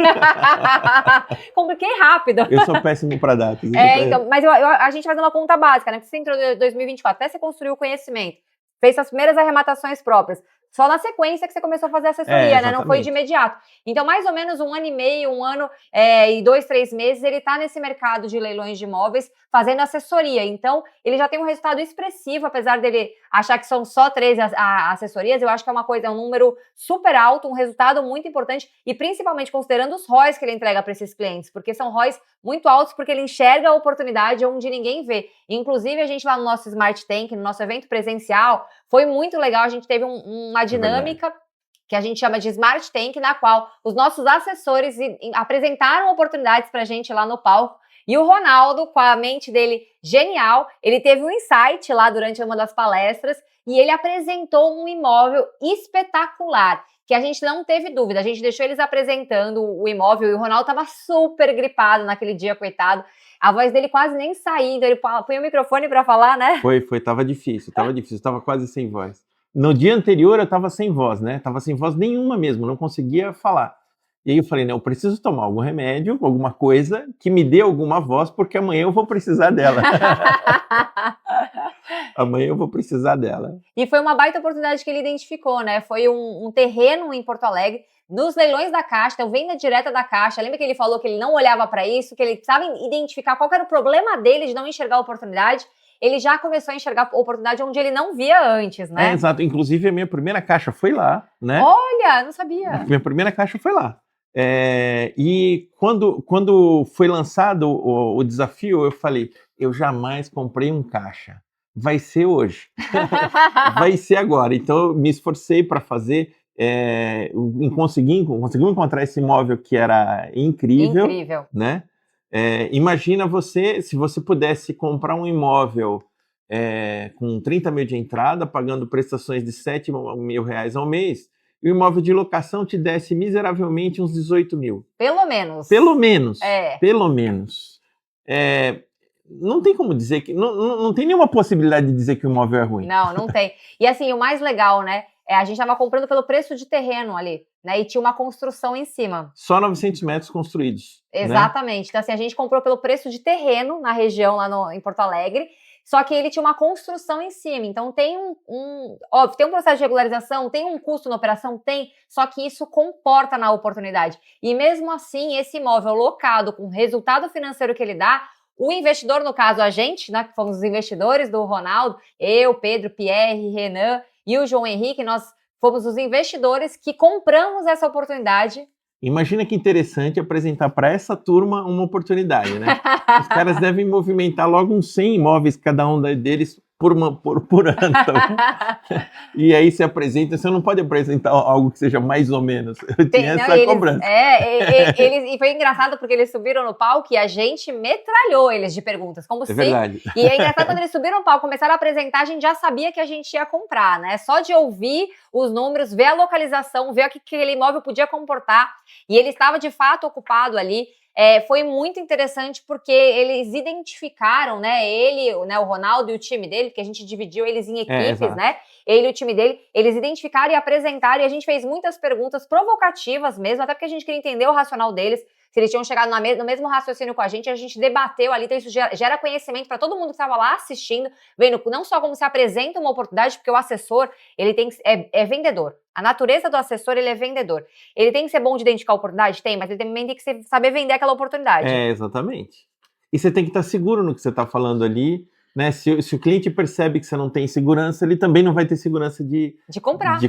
Compliquei rápido. Eu sou péssimo para datas. Então, mas a gente faz uma conta básica, né? Porque você entrou em 2024, até você construiu o conhecimento, fez suas primeiras arrematações próprias. só na sequência que você começou a fazer assessoria, né? Não foi de exatamente. imediato. Então, mais ou menos 1 ano e meio, 1 ano e 2, 3 meses, ele tá nesse mercado de leilões de imóveis fazendo assessoria. Então, ele já tem um resultado expressivo, apesar dele achar que são só 13 assessorias, eu acho que é um número super alto, um resultado muito importante, e principalmente considerando os ROIs que ele entrega para esses clientes, porque são ROIs muito altos, porque ele enxerga a oportunidade onde ninguém vê. Inclusive, a gente lá no nosso Smart Tank, no nosso evento presencial, foi muito legal, a gente teve uma dinâmica que a gente chama de Smart Tank, na qual os nossos assessores apresentaram oportunidades para a gente lá no palco. E o Ronaldo, com a mente dele genial, ele teve um insight lá durante uma das palestras e ele apresentou um imóvel espetacular, que a gente não teve dúvida. A gente deixou eles apresentando o imóvel e o Ronaldo estava super gripado naquele dia, coitado. A voz dele quase nem saindo, ele põe o microfone para falar, né? Foi, tava difícil, tava quase sem voz. No dia anterior eu tava sem voz, né? Tava sem voz nenhuma mesmo, não conseguia falar. E aí eu falei, não, eu preciso tomar algum remédio, alguma coisa que me dê alguma voz, porque amanhã eu vou precisar dela. Amanhã eu vou precisar dela. E foi uma baita oportunidade que ele identificou, né? Foi um terreno em Porto Alegre, nos leilões da Caixa, então venda direta da Caixa. Lembra que ele falou que ele não olhava para isso, que ele precisava identificar qual era o problema dele de não enxergar a oportunidade? Ele já começou a enxergar a oportunidade onde ele não via antes, né? Exato. Inclusive, a minha primeira caixa foi lá, né? Olha, não sabia. Minha primeira caixa foi lá. E quando foi lançado o desafio, eu falei, eu jamais comprei um caixa. Vai ser hoje. Vai ser agora. Então, eu me esforcei para fazer, consegui encontrar esse imóvel que era incrível. Incrível. Né? Imagina se você pudesse comprar um imóvel com 30 mil de entrada, pagando prestações de 7 mil reais ao mês, e o imóvel de locação te desse miseravelmente uns 18 mil. Pelo menos. Pelo menos. Pelo menos. Não tem como dizer que... Não tem nenhuma possibilidade de dizer que o imóvel é ruim. Não tem. E assim, o mais legal, né? A gente estava comprando pelo preço de terreno ali, né? E tinha uma construção em cima. Só 900 metros construídos. Exatamente. Né? Então assim, a gente comprou pelo preço de terreno na região, lá em Porto Alegre, só que ele tinha uma construção em cima. Então tem óbvio, tem um processo de regularização, tem um custo na operação, tem, só que isso comporta na oportunidade. E mesmo assim, esse imóvel locado com o resultado financeiro que ele dá, o investidor, no caso a gente, né, que fomos os investidores do Ronaldo, eu, Pedro, Pierre, Renan e o João Henrique, nós fomos os investidores que compramos essa oportunidade. Imagina que interessante apresentar para essa turma uma oportunidade, né? Os caras devem movimentar logo uns 100 imóveis, cada um deles, por ano. E aí você apresenta, você não pode apresentar algo que seja mais ou menos. Eu tinha essa cobrança. E foi engraçado porque eles subiram no palco e a gente metralhou eles de perguntas, como se... verdade. E é engraçado quando eles subiram no palco, começaram a apresentar, a gente já sabia que a gente ia comprar, né? Só de ouvir os números, ver a localização, ver o que aquele imóvel podia comportar. E ele estava de fato ocupado ali. Foi muito interessante porque eles identificaram, né, o Ronaldo e o time dele, porque a gente dividiu eles em equipes, né, ele e o time dele, eles identificaram e apresentaram, e a gente fez muitas perguntas provocativas mesmo, até porque a gente queria entender o racional deles, se eles tinham chegado no mesmo raciocínio com a gente debateu ali, então isso gera conhecimento para todo mundo que estava lá assistindo, vendo não só como se apresenta uma oportunidade, porque o assessor, ele é vendedor. A natureza do assessor, ele é vendedor. Ele tem que ser bom de identificar a oportunidade? Tem, mas ele também tem que saber vender aquela oportunidade. Exatamente. E você tem que estar seguro no que você está falando ali, né? Se o cliente percebe que você não tem segurança, ele também não vai ter segurança de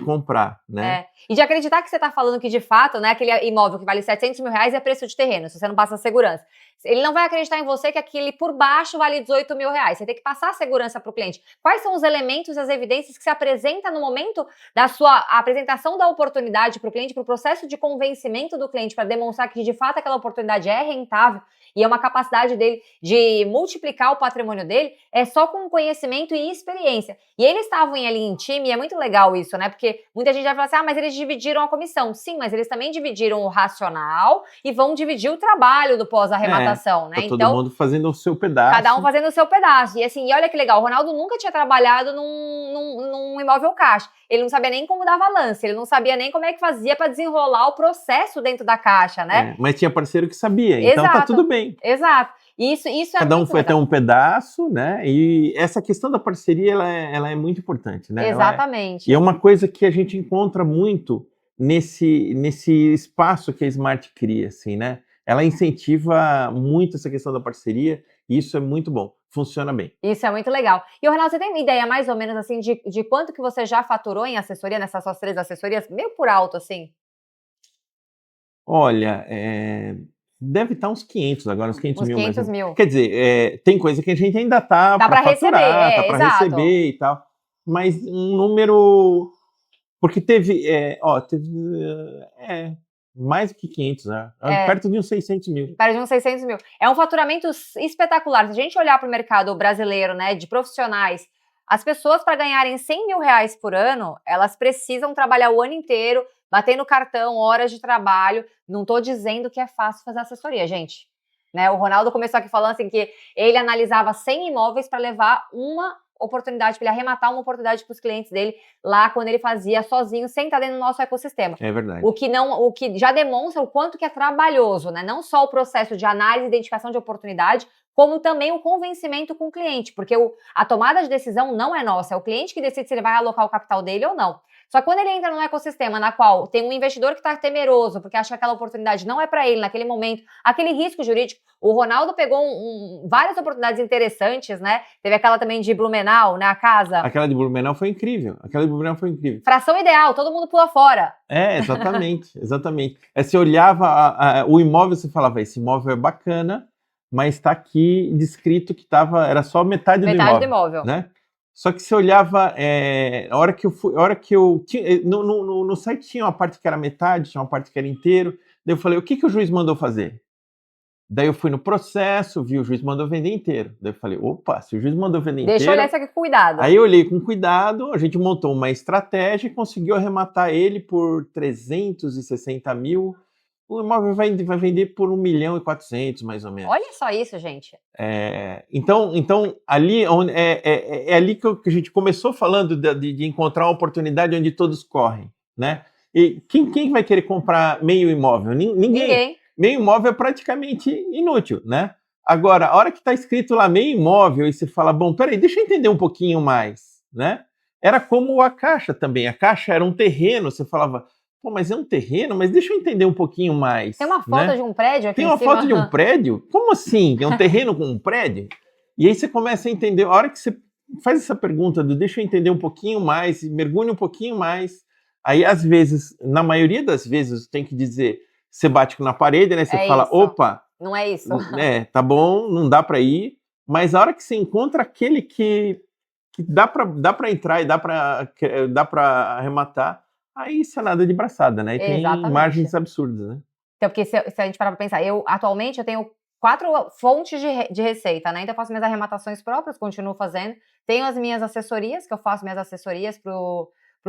comprar, né? E de acreditar que você está falando que, de fato, né, aquele imóvel que vale 700 mil reais é preço de terreno, se você não passa segurança. Ele não vai acreditar em você que aquele por baixo vale 18 mil reais. Você tem que passar a segurança para o cliente. Quais são os elementos, as evidências que se apresenta no momento da sua apresentação da oportunidade para o cliente, para o processo de convencimento do cliente, para demonstrar que, de fato, aquela oportunidade é rentável e é uma capacidade dele de multiplicar o patrimônio dele, só com conhecimento e experiência. E eles estavam ali em time, e é muito legal isso, né? Porque muita gente vai falar assim, mas eles dividiram a comissão. Sim, mas eles também dividiram o racional e vão dividir o trabalho do pós-arrematação, né? Tá todo mundo fazendo o seu pedaço. Cada um fazendo o seu pedaço. E assim, olha que legal, o Ronaldo nunca tinha trabalhado num imóvel caixa. Ele não sabia nem como dava lance, ele não sabia nem como é que fazia para desenrolar o processo dentro da caixa, né? Mas tinha parceiro que sabia, então tá tudo bem. Exato. Isso é Cada um muito foi até legal. um pedaço, né? E essa questão da parceria, ela é muito importante, né? Exatamente. E é uma coisa que a gente encontra muito nesse espaço que a Smart cria, assim, né? Ela incentiva muito essa questão da parceria e isso é muito bom, funciona bem. Isso é muito legal. E, Ronaldo, você tem uma ideia mais ou menos, assim, de quanto que você já faturou em assessoria, nessas suas 3 assessorias? Meio por alto, assim. Olha, deve estar uns 500 agora, uns 500 Uns mil mais ou 500 menos. mil. Quer dizer, tem coisa que a gente ainda tá Dá para pra receber, faturar, tá para exato. receber e tal, mas um número. Porque teve mais do que 500, né? É. Perto de uns 600 mil. Para de uns 600 mil. É um faturamento espetacular. Se a gente olhar para o mercado brasileiro, né, de profissionais, as pessoas para ganharem 100 mil reais por ano, elas precisam trabalhar o ano inteiro, batendo cartão, horas de trabalho. Não estou dizendo que é fácil fazer assessoria, gente. Né, o Ronaldo começou aqui falando assim que ele analisava 100 imóveis para levar uma oportunidade, para ele arrematar uma oportunidade para os clientes dele lá quando ele fazia sozinho, sem estar dentro do nosso ecossistema. É verdade. O que já demonstra o quanto que é trabalhoso, né? Não só o processo de análise e identificação de oportunidade, como também o convencimento com o cliente, porque a tomada de decisão não é nossa, é o cliente que decide se ele vai alocar o capital dele ou não. Só que quando ele entra num ecossistema na qual tem um investidor que está temeroso, porque acha que aquela oportunidade não é para ele naquele momento, aquele risco jurídico, o Ronaldo pegou várias oportunidades interessantes, né? Teve aquela também de Blumenau, né? A casa. Aquela de Blumenau foi incrível. Fração ideal, todo mundo pula fora. Exatamente, exatamente. Você olhava o imóvel, você falava, esse imóvel é bacana, mas está aqui descrito que era só metade do imóvel. Né? Só que você olhava, a hora que eu tinha, no site tinha uma parte que era metade, tinha uma parte que era inteiro. Daí eu falei, o que o juiz mandou fazer? Daí eu fui no processo, vi o juiz mandou vender inteiro. Daí eu falei, opa, se o juiz mandou vender inteiro... Deixa eu olhar isso aqui com cuidado. Aí eu olhei com cuidado, a gente montou uma estratégia e conseguiu arrematar ele por 360 mil. O imóvel vai vender por 1.400.000, mais ou menos. Olha só isso, gente. Então ali é ali que a gente começou falando de encontrar uma oportunidade onde todos correm, né? E quem vai querer comprar meio imóvel? Ninguém. Meio imóvel é praticamente inútil, né? Agora, a hora que está escrito lá meio imóvel e você fala, bom, peraí, deixa eu entender um pouquinho mais, né? Era como a Caixa também. A Caixa era um terreno, você falava, pô, mas é um terreno? Mas deixa eu entender um pouquinho mais. Tem uma foto de um prédio aqui Tem uma foto de um prédio? Como assim? É um terreno com um prédio? E aí você começa a entender, a hora que você faz essa pergunta do deixa eu entender um pouquinho mais, mergulha um pouquinho mais, aí às vezes, na maioria das vezes, tem que dizer, você bate na parede, né? Você fala, isso. opa, não é isso. Tá bom, não dá para ir, mas a hora que você encontra aquele que dá para entrar e dá para arrematar, aí isso é nada de braçada, né? E tem margens absurdas, né? Então, porque se a gente parar para pensar, atualmente eu tenho 4 fontes de receita, né? Então eu faço minhas arrematações próprias, continuo fazendo. Tenho as minhas assessorias, que eu faço minhas assessorias para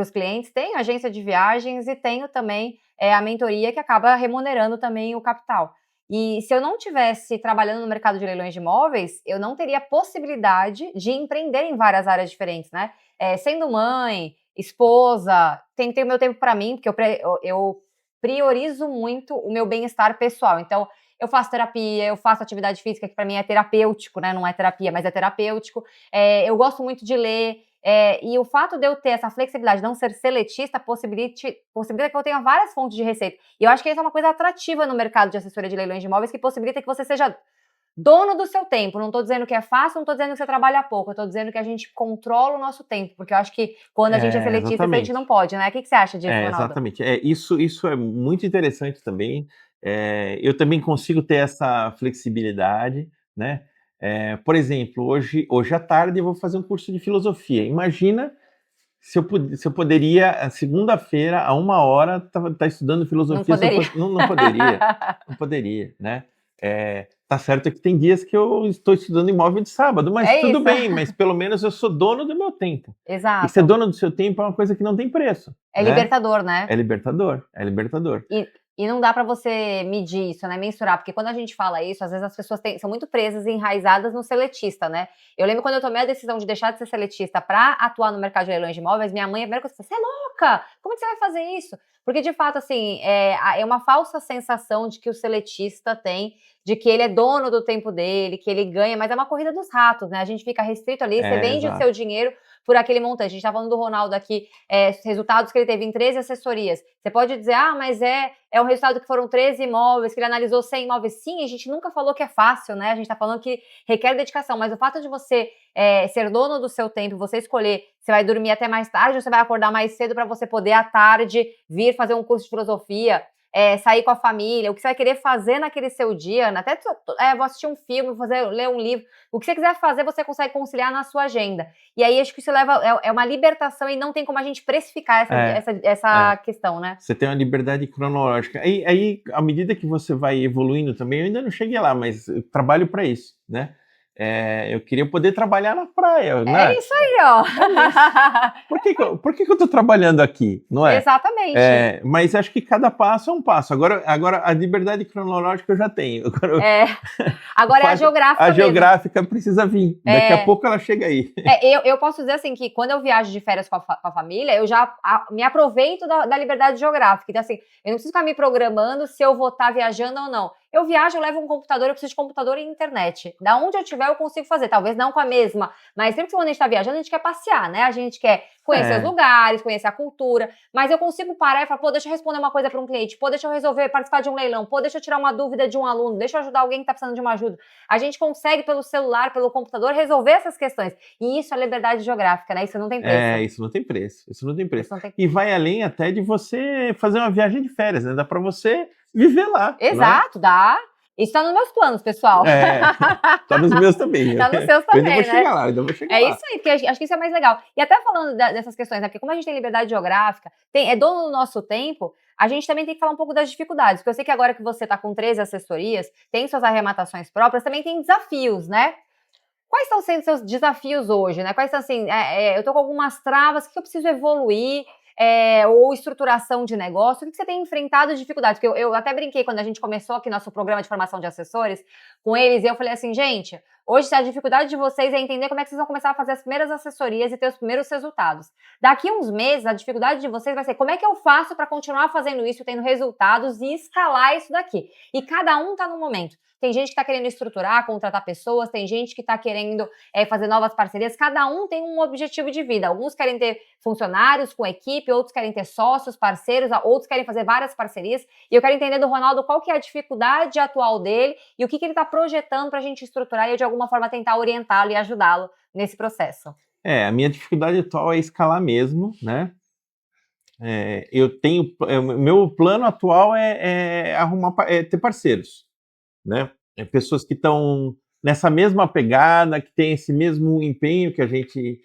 os clientes. Tenho agência de viagens e tenho também a mentoria, que acaba remunerando também o capital. E se eu não tivesse trabalhando no mercado de leilões de imóveis, eu não teria possibilidade de empreender em várias áreas diferentes, né? Sendo mãe, esposa, tem que ter o meu tempo para mim, porque eu priorizo muito o meu bem-estar pessoal. Então, eu faço terapia, eu faço atividade física, que para mim é terapêutico, né? Não é terapia, mas é terapêutico. Eu gosto muito de ler. E o fato de eu ter essa flexibilidade, não ser seletista, possibilita que eu tenha várias fontes de receita. E eu acho que isso é uma coisa atrativa no mercado de assessoria de leilões de imóveis, que possibilita que você seja dono do seu tempo. Não estou dizendo que é fácil, não estou dizendo que você trabalha pouco, eu estou dizendo que a gente controla o nosso tempo, porque eu acho que quando a gente é seletista, a gente não pode, né? O que você acha disso, Ronaldo? Exatamente. Isso é muito interessante também. Eu também consigo ter essa flexibilidade, né? Por exemplo, hoje à tarde eu vou fazer um curso de filosofia. Imagina se eu poderia, segunda-feira, a 1h, tá estudando filosofia. Não poderia, né? Tá certo que tem dias que eu estou estudando imóvel de sábado, mas tudo bem, mas pelo menos eu sou dono do meu tempo. Exato. E ser dono do seu tempo é uma coisa que não tem preço. É libertador, né? É libertador. E não dá para você medir isso, né? Mensurar, porque quando a gente fala isso, às vezes as pessoas são muito presas e enraizadas no seletista, né? Eu lembro quando eu tomei a decisão de deixar de ser seletista para atuar no mercado de leilões de imóveis, minha mãe, a primeira coisa que falou, você é louca? Como é que você vai fazer isso? Porque, de fato, assim, é uma falsa sensação de que o seletista tem, de que ele é dono do tempo dele, que ele ganha, mas é uma corrida dos ratos, né? A gente fica restrito ali, você vende o seu Exato. dinheiro por aquele montante. A gente tá falando do Ronaldo aqui, resultados que ele teve em 13 assessorias. Você pode dizer, mas é um resultado que foram 13 imóveis, que ele analisou 100 imóveis. Sim, a gente nunca falou que é fácil, né? A gente tá falando que requer dedicação, mas o fato de você ser dono do seu tempo, você escolher, você vai dormir até mais tarde ou você vai acordar mais cedo para você poder, à tarde, vir fazer um curso de filosofia, sair com a família, o que você vai querer fazer naquele seu dia, né? Até vou assistir um filme, ler um livro, o que você quiser fazer, você consegue conciliar na sua agenda. E aí, acho que isso é uma libertação e não tem como a gente precificar essa questão, né? Você tem uma liberdade cronológica. Aí, à medida que você vai evoluindo também, eu ainda não cheguei lá, mas eu trabalho para isso, né? Eu queria poder trabalhar na praia, né? É isso aí, ó. Por que eu tô trabalhando aqui, não é? Exatamente. Mas acho que cada passo é um passo. Agora a liberdade cronológica eu já tenho. Agora é a geográfica A mesmo. geográfica precisa vir. Daqui a pouco ela chega aí. Eu posso dizer assim que quando eu viajo de férias com a família, eu já me aproveito da liberdade geográfica. Então, assim, eu não preciso ficar me programando se eu vou estar viajando ou não. Eu viajo, eu levo um computador, eu preciso de computador e internet. Da onde eu estiver, eu consigo fazer. Talvez não com a mesma, mas sempre que quando a gente está viajando, a gente quer passear, né? A gente quer conhecer os lugares, conhecer a cultura, mas eu consigo parar e falar, deixa eu responder uma coisa para um cliente, deixa eu resolver, participar de um leilão, deixa eu tirar uma dúvida de um aluno, deixa eu ajudar alguém que está precisando de uma ajuda. A gente consegue, pelo celular, pelo computador, resolver essas questões. E isso é liberdade geográfica, né? Isso não tem preço. Isso não tem preço. Isso não tem preço. E vai além até de você fazer uma viagem de férias, né? Dá para você viver lá. Exato, dá. Isso tá nos meus planos, pessoal. Tá nos meus também. Tá nos seus também, né? Ainda vou chegar lá. Isso aí, porque acho que isso é mais legal. E até falando dessas questões, né? Porque como a gente tem liberdade geográfica, é dono do nosso tempo, a gente também tem que falar um pouco das dificuldades. Porque eu sei que agora que você tá com 13 assessorias, tem suas arrematações próprias, também tem desafios, né? Quais estão sendo seus desafios hoje, né? Quais são, assim, eu tô com algumas travas, o que eu preciso evoluir? Ou estruturação de negócio, o que você tem enfrentado de dificuldades? Porque eu até brinquei quando a gente começou aqui nosso programa de formação de assessores com eles, e eu falei assim, gente, hoje a dificuldade de vocês é entender como é que vocês vão começar a fazer as primeiras assessorias e ter os primeiros resultados. Daqui a uns meses, a dificuldade de vocês vai ser como é que eu faço para continuar fazendo isso, tendo resultados e escalar isso daqui. E cada um tá no momento. Tem gente que está querendo estruturar, contratar pessoas, tem gente que está querendo fazer novas parcerias, cada um tem um objetivo de vida. Alguns querem ter funcionários com equipe, outros querem ter sócios, parceiros, outros querem fazer várias parcerias. E eu quero entender do Ronaldo qual que é a dificuldade atual dele e o que ele está projetando para a gente estruturar e eu, de alguma forma, tentar orientá-lo e ajudá-lo nesse processo. A minha dificuldade atual é escalar mesmo, né? Meu plano atual é ter parceiros, né? Pessoas que estão nessa mesma pegada, que tem esse mesmo empenho que a gente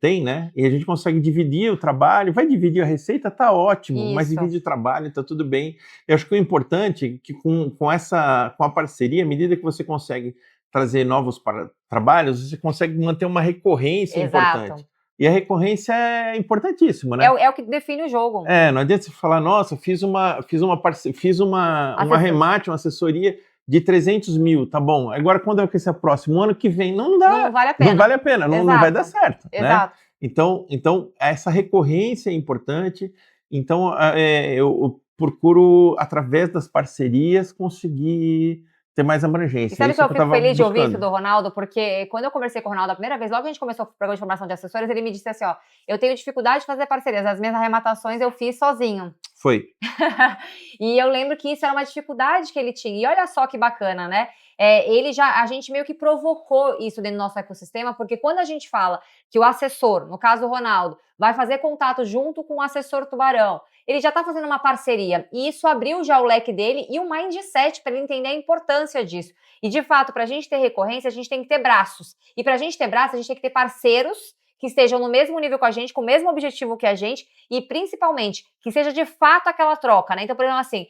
tem, né? E a gente consegue dividir o trabalho, vai dividir a receita, tá ótimo, mas divide o trabalho, tá tudo bem. Eu acho que o importante é que com a parceria, à medida que você consegue trazer novos trabalhos, você consegue manter uma recorrência importante. E a recorrência é importantíssima, né? É o que define o jogo. Não adianta você falar, nossa, fiz um arremate, uma assessoria de 300 mil, tá bom. Agora, quando é que esse é o próximo? Ano que vem, não dá. Não vale a pena. Não vale a pena, não vai dar certo. Exato. Né? Então, essa recorrência é importante. Então, eu procuro, através das parcerias, conseguir ter mais abrangência. E sabe que eu fico feliz de ouvir isso do Ronaldo? Porque quando eu conversei com o Ronaldo a primeira vez, logo que a gente começou o programa de formação de assessores, ele me disse assim, eu tenho dificuldade de fazer parcerias, as minhas arrematações eu fiz sozinho. Foi. E eu lembro que isso era uma dificuldade que ele tinha. E olha só que bacana, né? A gente meio que provocou isso dentro do nosso ecossistema, porque quando a gente fala que o assessor, no caso o Ronaldo, vai fazer contato junto com o assessor Tubarão, ele já está fazendo uma parceria, e isso abriu já o leque dele e o mindset para ele entender a importância disso. E de fato, para a gente ter recorrência, a gente tem que ter braços. E para a gente ter braços, a gente tem que ter parceiros que estejam no mesmo nível com a gente, com o mesmo objetivo que a gente, e principalmente, que seja de fato aquela troca, né? Então, por exemplo, assim,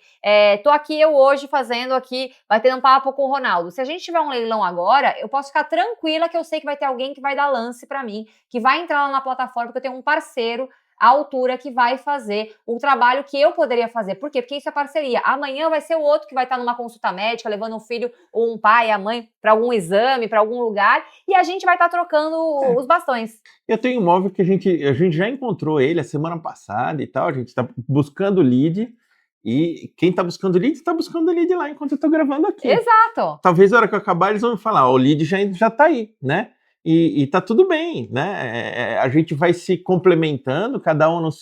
tô aqui eu hoje fazendo aqui, vai ter um papo com o Ronaldo. Se a gente tiver um leilão agora, eu posso ficar tranquila que eu sei que vai ter alguém que vai dar lance pra mim, que vai entrar lá na plataforma, porque eu tenho um parceiro à altura que vai fazer o trabalho que eu poderia fazer. Por quê? Porque isso é parceria. Amanhã vai ser o outro que vai estar numa consulta médica, levando um filho ou um pai, a mãe, para algum exame, para algum lugar, e a gente vai estar trocando os bastões. Eu tenho um imóvel que a gente já encontrou ele a semana passada e tal, a gente está buscando lead, e quem está buscando lead lá enquanto eu estou gravando aqui. Exato. Talvez na hora que eu acabar eles vão me falar, o lead já está aí, né? E tá tudo bem, né? A gente vai se complementando, cada um no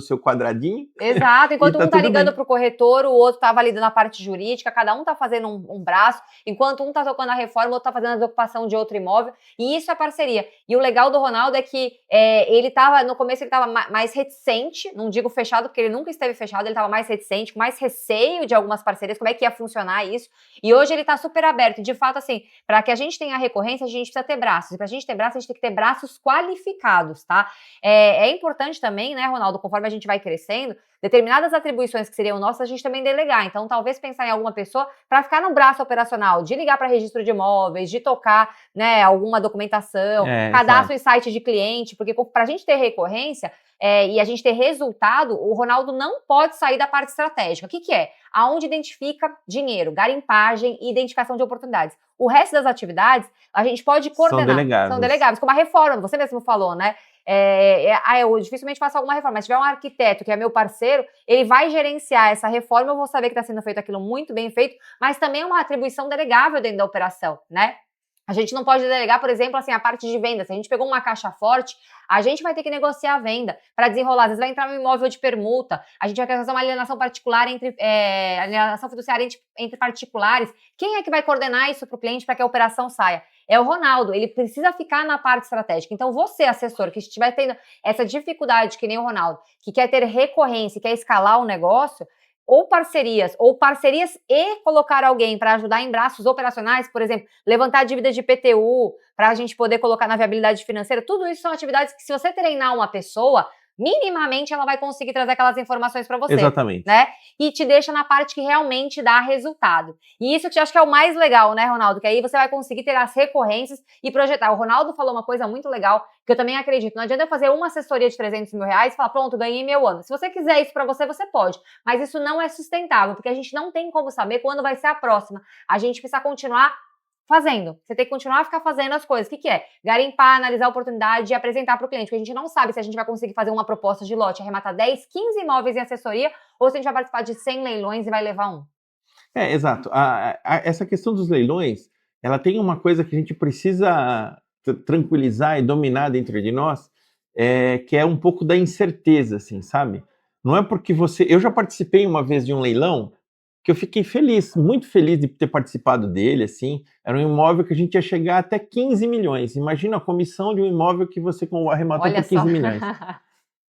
seu quadradinho. Exato, enquanto um tá ligando bem. pro corretor, o outro tá validando a parte jurídica, cada um tá fazendo um braço, enquanto um tá tocando a reforma, o outro tá fazendo a desocupação de outro imóvel, e isso é parceria. E o legal do Ronaldo é que ele tava, no começo ele tava mais reticente, não digo fechado, porque ele nunca esteve fechado, ele tava mais reticente, com mais receio de algumas parcerias, como é que ia funcionar isso, e hoje ele tá super aberto, de fato, assim, para que a gente tenha recorrência, a gente precisa ter braços, e pra gente ter braços, a gente tem que ter braços qualificados, tá? É importante também, né, Ronaldo, conforme a gente vai crescendo, determinadas atribuições que seriam nossas, a gente também delegar. Então, talvez pensar em alguma pessoa para ficar no braço operacional, de ligar para registro de imóveis, de tocar, né, alguma documentação, cadastro em site de cliente, porque para a gente ter recorrência e a gente ter resultado, o Ronaldo não pode sair da parte estratégica. O que é? Aonde identifica dinheiro, garimpagem e identificação de oportunidades. O resto das atividades, a gente pode coordenar. São delegáveis. Como a reforma, você mesmo falou, né? Eu dificilmente faço alguma reforma, mas se tiver um arquiteto que é meu parceiro, ele vai gerenciar essa reforma, eu vou saber que está sendo feito aquilo muito bem feito, mas também é uma atribuição delegável dentro da operação, né? A gente não pode delegar, por exemplo, assim, a parte de venda. Se a gente pegou uma caixa forte, a gente vai ter que negociar a venda para desenrolar. Às vezes vai entrar um imóvel de permuta, a gente vai querer fazer uma alienação particular alienação fiduciária entre particulares. Quem é que vai coordenar isso para o cliente para que a operação saia? É o Ronaldo, ele precisa ficar na parte estratégica. Então, você, assessor, que estiver tendo essa dificuldade, que nem o Ronaldo, que quer ter recorrência, quer escalar o negócio, ou parcerias e colocar alguém para ajudar em braços operacionais, por exemplo, levantar dívidas de IPTU, para a gente poder colocar na viabilidade financeira, tudo isso são atividades que, se você treinar uma pessoa, minimamente ela vai conseguir trazer aquelas informações para você. Exatamente. Né? E te deixa na parte que realmente dá resultado. E isso que eu acho que é o mais legal, né, Ronaldo? Que aí você vai conseguir ter as recorrências e projetar. O Ronaldo falou uma coisa muito legal, que eu também acredito. Não adianta eu fazer uma assessoria de 300 mil reais e falar, pronto, ganhei meu ano. Se você quiser isso para você, você pode. Mas isso não é sustentável, porque a gente não tem como saber quando vai ser a próxima. A gente precisa continuar fazendo. Você tem que continuar a ficar fazendo as coisas. O que é? Garimpar, analisar a oportunidade e apresentar para o cliente. Porque a gente não sabe se a gente vai conseguir fazer uma proposta de lote, arrematar 10, 15 imóveis em assessoria, ou se a gente vai participar de 100 leilões e vai levar um. Exato. Essa questão dos leilões, ela tem uma coisa que a gente precisa tranquilizar e dominar dentro de nós, que é um pouco da incerteza, assim, sabe? Não é porque você... Eu já participei uma vez de um leilão que eu fiquei feliz, muito feliz de ter participado dele, assim. Era um imóvel que a gente ia chegar até 15 milhões. Imagina a comissão de um imóvel que você arrematou por 15 milhões.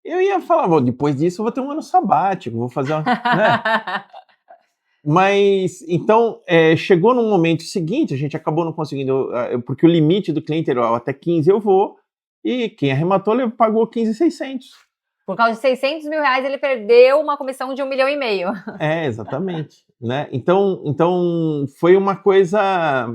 Eu ia falar, depois disso eu vou ter um ano sabático, vou fazer uma... né? Mas, então, chegou no momento seguinte, a gente acabou não conseguindo, porque o limite do cliente era até 15 eu vou, e quem arrematou pagou 15.600. Por causa de 600 mil reais, ele perdeu uma comissão de 1,5 milhão. Exatamente. Né? Então, foi uma coisa...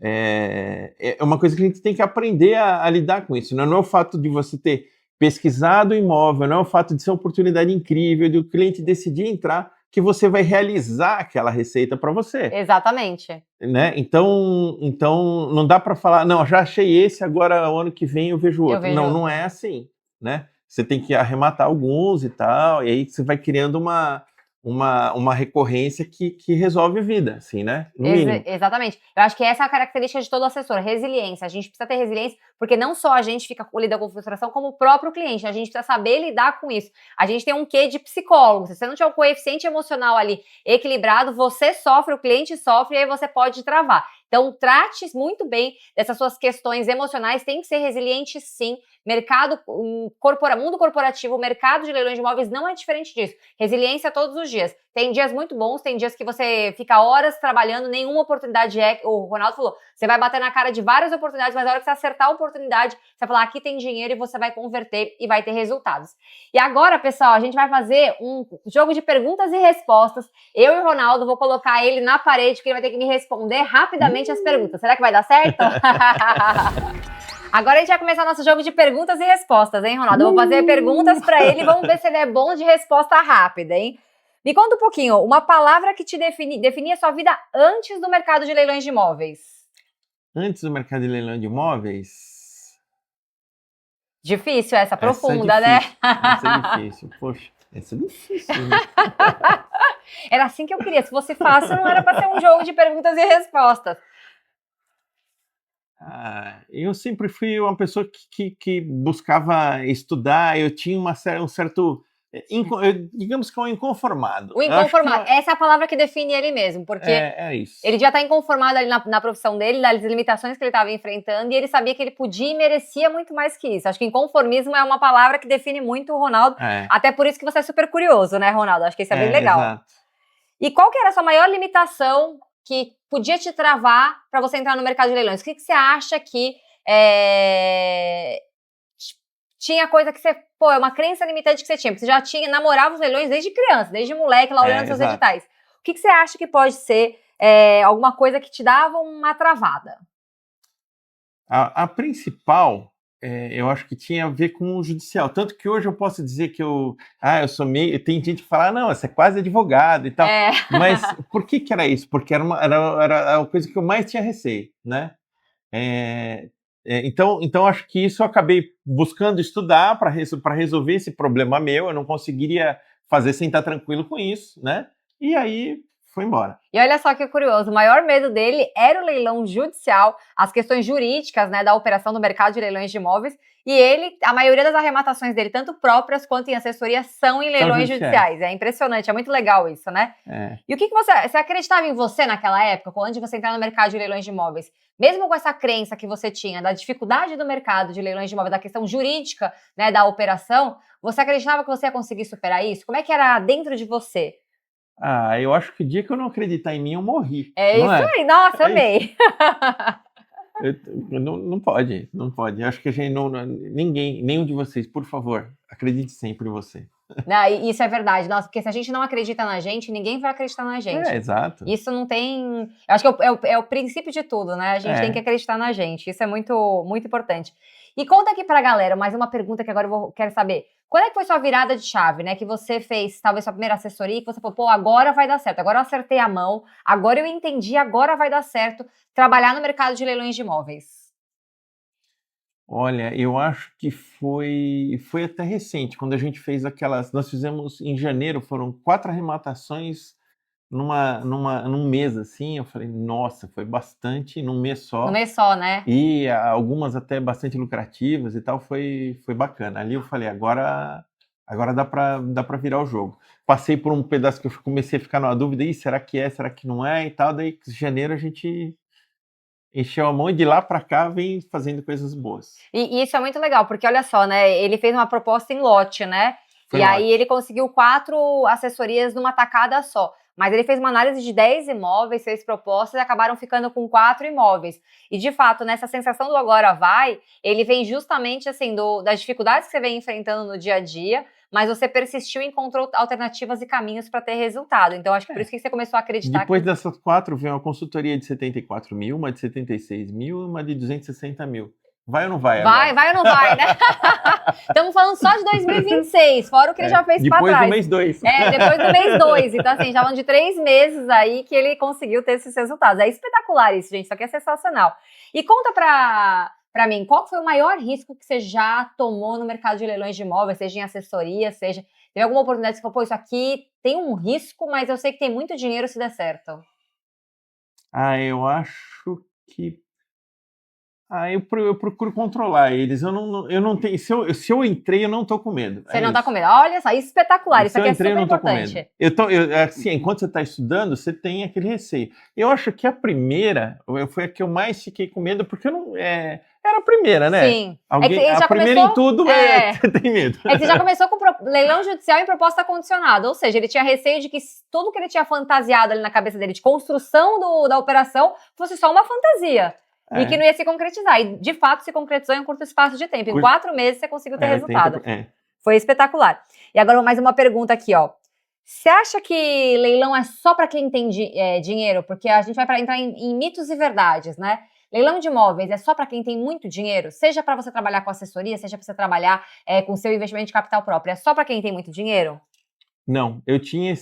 É uma coisa que a gente tem que aprender a lidar com isso. Não é o fato de você ter pesquisado o imóvel, não é o fato de ser uma oportunidade incrível, de o cliente decidir entrar, que você vai realizar aquela receita para você. Exatamente. Né? Então não dá para falar, não, já achei esse, agora o ano que vem eu vejo outro. Não é assim. Né? Você tem que arrematar alguns e tal, e aí você vai criando uma recorrência que resolve a vida, assim, né? No mínimo. Exatamente. Eu acho que essa é a característica de todo assessor, resiliência. A gente precisa ter resiliência, porque não só a gente lida com frustração, como o próprio cliente. A gente precisa saber lidar com isso. A gente tem um quê de psicólogo. Se você não tiver o coeficiente emocional ali equilibrado, você sofre, o cliente sofre, e aí você pode travar. Então, trate muito bem dessas suas questões emocionais, tem que ser resiliente sim. Mundo corporativo, mercado de leilões de imóveis não é diferente disso. Resiliência todos os dias. Tem dias muito bons, tem dias que você fica horas trabalhando, nenhuma oportunidade o Ronaldo falou, você vai bater na cara de várias oportunidades, mas na hora que você acertar a oportunidade, você vai falar, aqui tem dinheiro e você vai converter e vai ter resultados. E agora, pessoal, a gente vai fazer um jogo de perguntas e respostas. Eu e o Ronaldo, vou colocar ele na parede, porque ele vai ter que me responder rapidamente as perguntas. Será que vai dar certo? Agora a gente vai começar nosso jogo de perguntas e respostas, hein, Ronaldo? Eu vou fazer perguntas para ele e vamos ver se ele é bom de resposta rápida, hein? Me conta um pouquinho, uma palavra que te definia a sua vida antes do mercado de leilões de imóveis. Antes do mercado de leilão de imóveis... Difícil essa, profunda, né? Essa é difícil, poxa, essa é difícil. Né? Era assim que eu queria, se fosse fácil não era para ser um jogo de perguntas e respostas. Eu sempre fui uma pessoa que buscava estudar, eu tinha um certo... digamos que um inconformado. O inconformado, essa é a palavra que define ele mesmo, porque isso. Ele já está inconformado ali na profissão dele, das limitações que ele estava enfrentando, e ele sabia que ele podia e merecia muito mais que isso. Acho que inconformismo é uma palavra que define muito o Ronaldo, até por isso que você é super curioso, né, Ronaldo? Acho que isso é bem legal. Exato. E qual que era a sua maior limitação que podia te travar para você entrar no mercado de leilões? O que você acha que tinha coisa que você... Pô, é uma crença limitante que você tinha, porque você já namorava os leilões desde criança, desde moleque, lá olhando seus editais. O que você acha que pode ser alguma coisa que te dava uma travada? A principal, eu acho que tinha a ver com o judicial. Tanto que hoje eu posso dizer que eu sou meio... Tem gente que fala, não, você é quase advogado e tal. Mas por que era isso? Porque era a coisa que eu mais tinha receio, né? Então acho que isso eu acabei buscando estudar para resolver esse problema meu. Eu não conseguiria fazer sem estar tranquilo com isso, né? E aí foi embora. E olha só que curioso, o maior medo dele era o leilão judicial, as questões jurídicas, né, da operação do mercado de leilões de imóveis. E a maioria das arrematações dele, tanto próprias quanto em assessoria, são em leilões judiciais. É impressionante, é muito legal isso, né? E o que você acreditava em você naquela época, quando você entrar no mercado de leilões de imóveis? Mesmo com essa crença que você tinha da dificuldade do mercado de leilões de imóveis, da questão jurídica, né, da operação, você acreditava que você ia conseguir superar isso? Como é que era dentro de você? Eu acho que o dia que eu não acreditar em mim, eu morri. Aí, nossa, amei. Não pode. Acho que a gente ninguém, nenhum de vocês, por favor, acredite sempre em você. Não, isso é verdade, nossa, porque se a gente não acredita na gente, ninguém vai acreditar na gente. Exato. Isso não tem... Eu acho que é o princípio de tudo, né? A gente tem que acreditar na gente, isso é muito, muito importante. E conta aqui pra galera, mais uma pergunta que agora quero saber. Quando é que foi sua virada de chave, né? Que você fez, talvez, sua primeira assessoria, que você falou, pô, agora vai dar certo, agora eu acertei a mão, agora eu entendi, agora vai dar certo trabalhar no mercado de leilões de imóveis. Olha, eu acho que foi até recente, quando a gente fez nós fizemos em janeiro, foram 4 arrematações num mês, assim. Eu falei, nossa, foi bastante num mês só. Num mês só, né? E algumas até bastante lucrativas e tal, foi bacana. Ali eu falei, agora dá pra virar o jogo. Passei por um pedaço que eu comecei a ficar numa dúvida, será que é, será que não é e tal, daí em janeiro a gente encheu a mão e de lá pra cá vem fazendo coisas boas. E isso é muito legal, porque olha só, né, ele fez uma proposta em lote, né? Aí ele conseguiu 4 assessorias numa tacada só. Mas ele fez uma análise de 10 imóveis, 6 propostas e acabaram ficando com 4 imóveis. E, de fato, nessa sensação do agora vai, ele vem justamente, assim, das dificuldades que você vem enfrentando no dia a dia, mas você persistiu e encontrou alternativas e caminhos para ter resultado. Então, acho que por isso que você começou a acreditar. Depois dessas 4, veio uma consultoria de 74 mil, uma de 76 mil e uma de 260 mil. Vai ou não vai? Vai ou não vai, né? Estamos falando só de 2026, fora o que ele já fez para trás. Depois do mês 2. Depois do mês 2. Então, assim, já vão de 3 meses aí que ele conseguiu ter esses resultados. É espetacular isso, gente. Isso aqui é sensacional. E conta pra mim, qual foi o maior risco que você já tomou no mercado de leilões de imóveis, seja em assessoria, seja... Teve alguma oportunidade que você falou, pô, isso aqui tem um risco, mas eu sei que tem muito dinheiro se der certo. Eu acho que... eu procuro controlar eles. Eu não tenho. Se eu entrei, eu não tô com medo. Você não tá com medo. Olha só, espetacular. Isso aqui é super importante. Assim, enquanto você tá estudando, você tem aquele receio. Eu acho que a primeira foi a que eu mais fiquei com medo, porque eu não. Era a primeira, né? Sim. A primeira em tudo, você tem medo. É que você já começou com leilão judicial em proposta condicionada. Ou seja, ele tinha receio de que tudo que ele tinha fantasiado ali na cabeça dele de construção da operação fosse só uma fantasia. E que não ia se concretizar. E, de fato, se concretizou em um curto espaço de tempo. Em 4 meses, você conseguiu ter resultado. Foi espetacular. E agora, mais uma pergunta aqui, ó. Você acha que leilão é só para quem tem dinheiro? Porque a gente vai entrar em mitos e verdades, né? Leilão de imóveis é só para quem tem muito dinheiro? Seja para você trabalhar com assessoria, seja para você trabalhar com seu investimento de capital próprio. É só para quem tem muito dinheiro? Não, eu tinha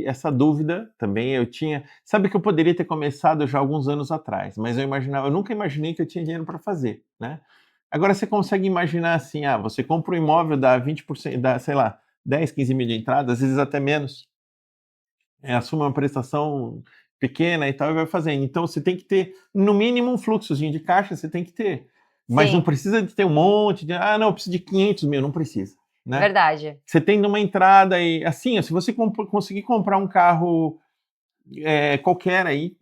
essa dúvida também. Sabe que eu poderia ter começado já alguns anos atrás, mas eu nunca imaginei que eu tinha dinheiro para fazer, né? Agora você consegue imaginar assim, você compra um imóvel, dá 20%, dá, sei lá, 10, 15 mil de entrada, às vezes até menos, assume uma prestação pequena e tal e vai fazendo. Então você tem que ter, no mínimo, um fluxozinho de caixa, você tem que ter. Mas não Sim, precisa de ter um monte de, não, eu preciso de 500 mil, não precisa, né? verdade. Você tendo uma entrada e assim, se você conseguir comprar um carro qualquer aí,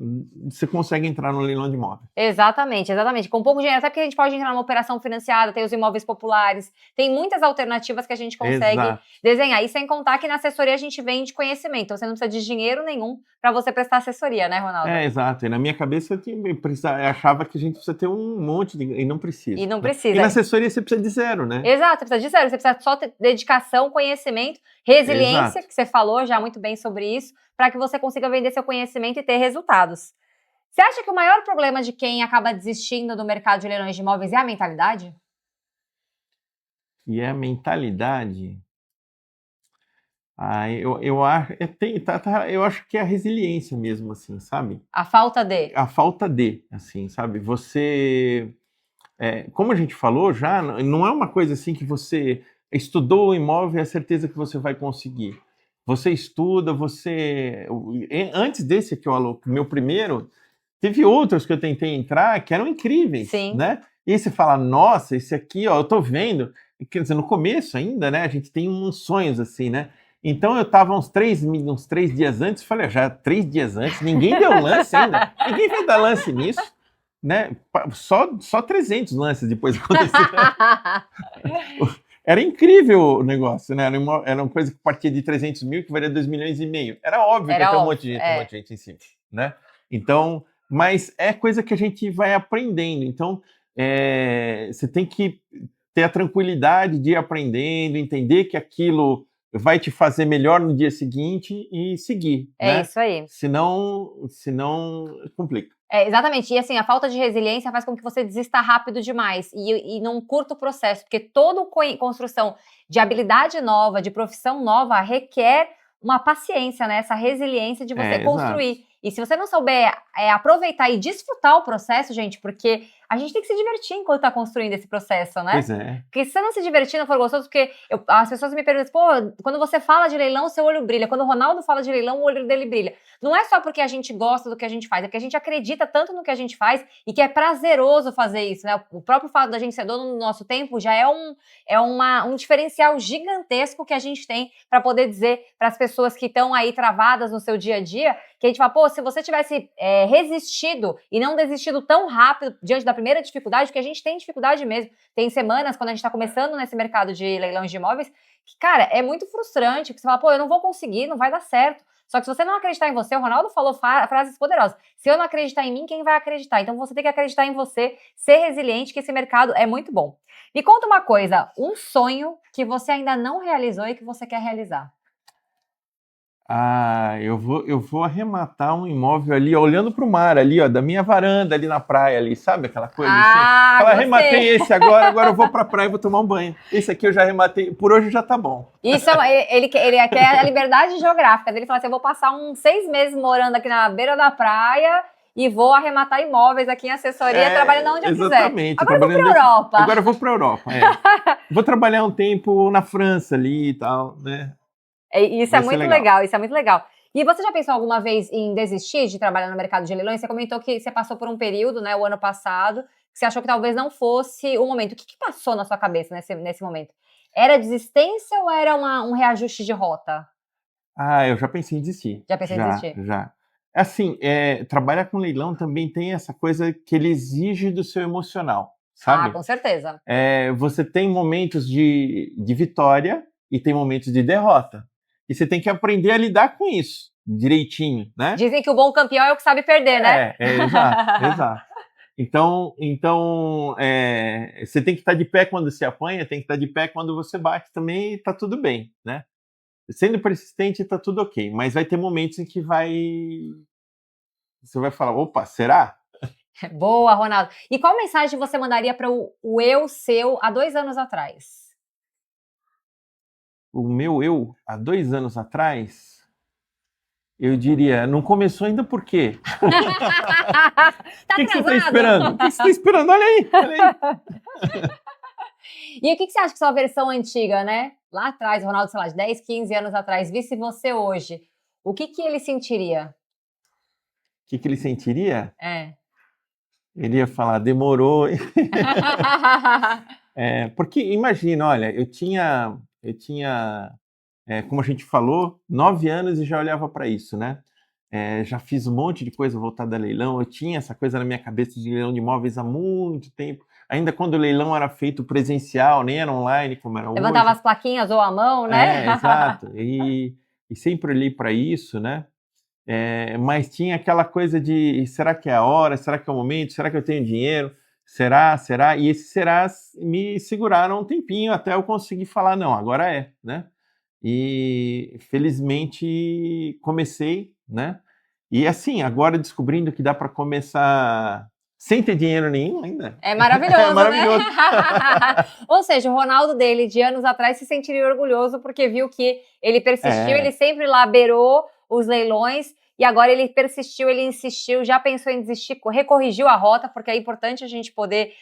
você consegue entrar no leilão de imóvel. Exatamente, exatamente. Com pouco dinheiro, até porque a gente pode entrar numa operação financiada, tem os imóveis populares, tem muitas alternativas que a gente consegue Exato. desenhar. E sem contar que na assessoria a gente vende conhecimento, então você não precisa de dinheiro nenhum para você prestar assessoria, né, Ronaldo? Exato. E na minha cabeça eu achava que a gente precisa ter um monte e não precisa. E não Né? precisa. E na assessoria você precisa de zero, né? Exato, você precisa de zero, você precisa só ter dedicação, conhecimento, resiliência, Exato. que você falou já muito bem sobre isso, para que você consiga vender seu conhecimento e ter resultados. Você acha que o maior problema de quem acaba desistindo do mercado de leilões de imóveis é a mentalidade? E a mentalidade. Eu acho que é a resiliência mesmo, assim, sabe? A falta de. A falta de, assim, sabe? Como a gente falou já, não é uma coisa assim que você estudou o imóvel e é certeza que você vai conseguir. Você estuda, antes desse que eu aloco, meu primeiro, teve outros que eu tentei entrar que eram incríveis, Sim. né? E aí você fala, nossa, esse aqui, ó, eu tô vendo. Quer dizer, no começo ainda, né? A gente tem uns sonhos assim, né? Então eu tava uns 3 dias antes, falei, já 3 dias antes, ninguém deu lance ainda. Ninguém vai dar lance nisso, né? Só 300 lances depois aconteceram. Era incrível o negócio, né? Era uma coisa que partia de 300 mil, que valia 2 milhões e meio. Era óbvio que ia ter um monte de gente em cima, né? Então, mas é coisa que a gente vai aprendendo. Então, você tem que ter a tranquilidade de ir aprendendo, entender que aquilo vai te fazer melhor no dia seguinte e seguir, né? Isso aí. Senão complica. Exatamente. E assim, a falta de resiliência faz com que você desista rápido demais e num curto processo, porque toda construção de habilidade nova, de profissão nova, requer uma paciência, né? Essa resiliência de você construir. Exato. E se você não souber aproveitar e desfrutar o processo, gente, porque a gente tem que se divertir enquanto está construindo esse processo, né? Pois é. Porque se você não se divertir, não for gostoso, porque as pessoas me perguntam, pô, quando você fala de leilão, seu olho brilha. Quando o Ronaldo fala de leilão, o olho dele brilha. Não é só porque a gente gosta do que a gente faz, é porque a gente acredita tanto no que a gente faz e que é prazeroso fazer isso, né? O próprio fato da gente ser dono do nosso tempo já é um diferencial gigantesco que a gente tem para poder dizer para as pessoas que estão aí travadas no seu dia a dia, que a gente fala, pô, se você tivesse resistido e não desistido tão rápido diante da primeira dificuldade, porque a gente tem dificuldade mesmo. Tem semanas, quando a gente está começando nesse mercado de leilões de imóveis, que, cara, é muito frustrante, que você fala, pô, eu não vou conseguir, não vai dar certo. Só que se você não acreditar em você, o Ronaldo falou frases poderosas. Se eu não acreditar em mim, quem vai acreditar? Então você tem que acreditar em você, ser resiliente, que esse mercado é muito bom. Me conta uma coisa, um sonho que você ainda não realizou e que você quer realizar. Eu vou arrematar um imóvel ali, ó, olhando para o mar ali, ó, da minha varanda ali na praia ali, sabe aquela coisa assim? Fala, arrematei esse agora eu vou para a praia e vou tomar um banho. Esse aqui eu já arrematei, por hoje já tá bom. Isso, ele quer a liberdade geográfica. Ele fala assim, eu vou passar uns 6 meses morando aqui na beira da praia e vou arrematar imóveis aqui em assessoria, trabalhando onde eu quiser. Exatamente. Agora eu vou para Europa. Agora eu vou para a Europa, Vou trabalhar um tempo na França ali e tal, né? Isso é muito legal, isso é muito legal. E você já pensou alguma vez em desistir de trabalhar no mercado de leilões? Você comentou que você passou por um período, né, o ano passado, que você achou que talvez não fosse o momento. O que passou na sua cabeça nesse momento? Era desistência ou era um reajuste de rota? Eu já pensei em desistir. Já pensei em desistir? Já. Assim, trabalhar com leilão também tem essa coisa que ele exige do seu emocional, sabe? Com certeza. Você tem momentos de vitória e tem momentos de derrota. E você tem que aprender a lidar com isso direitinho, né? Dizem que o bom campeão é o que sabe perder, né? Exato. Então você tem que estar de pé quando se apanha, tem que estar de pé quando você bate também, e tá tudo bem, né? Sendo persistente, tá tudo ok. Mas vai ter momentos em que você vai falar, opa, será? Boa, Ronaldo. E qual mensagem você mandaria para o eu seu há 2 anos atrás? O meu eu, há 2 anos atrás, eu diria, não começou ainda por quê? Tá O que você está atrasado? esperando? O que você está esperando? Olha aí, olha aí. E o que você acha que sua versão antiga, né? Lá atrás, Ronaldo, sei lá, de 10, 15 anos atrás, visse você hoje, o que ele sentiria? O que ele sentiria? É. Ele ia falar, demorou. Porque imagina, olha, eu tinha, como a gente falou, 9 anos e já olhava para isso, né? Já fiz um monte de coisa voltada a leilão, eu tinha essa coisa na minha cabeça de leilão de imóveis há muito tempo, ainda quando o leilão era feito presencial, nem era online como era Levantava hoje. as plaquinhas ou a mão, né? Exato, e sempre olhei para isso, né? Mas tinha aquela coisa de, será que é a hora, será que é o momento, será que eu tenho dinheiro, será? E esses serás me seguraram um tempinho até eu conseguir falar, não, agora é, né? E felizmente comecei, né? E assim, agora descobrindo que dá para começar sem ter dinheiro nenhum ainda. É maravilhoso, É maravilhoso. né? Ou seja, o Ronaldo dele de anos atrás se sentiria orgulhoso porque viu que ele persistiu, ele sempre lá beirou os leilões e agora ele persistiu, ele insistiu, já pensou em desistir, recorrigiu a rota, porque é importante a gente poder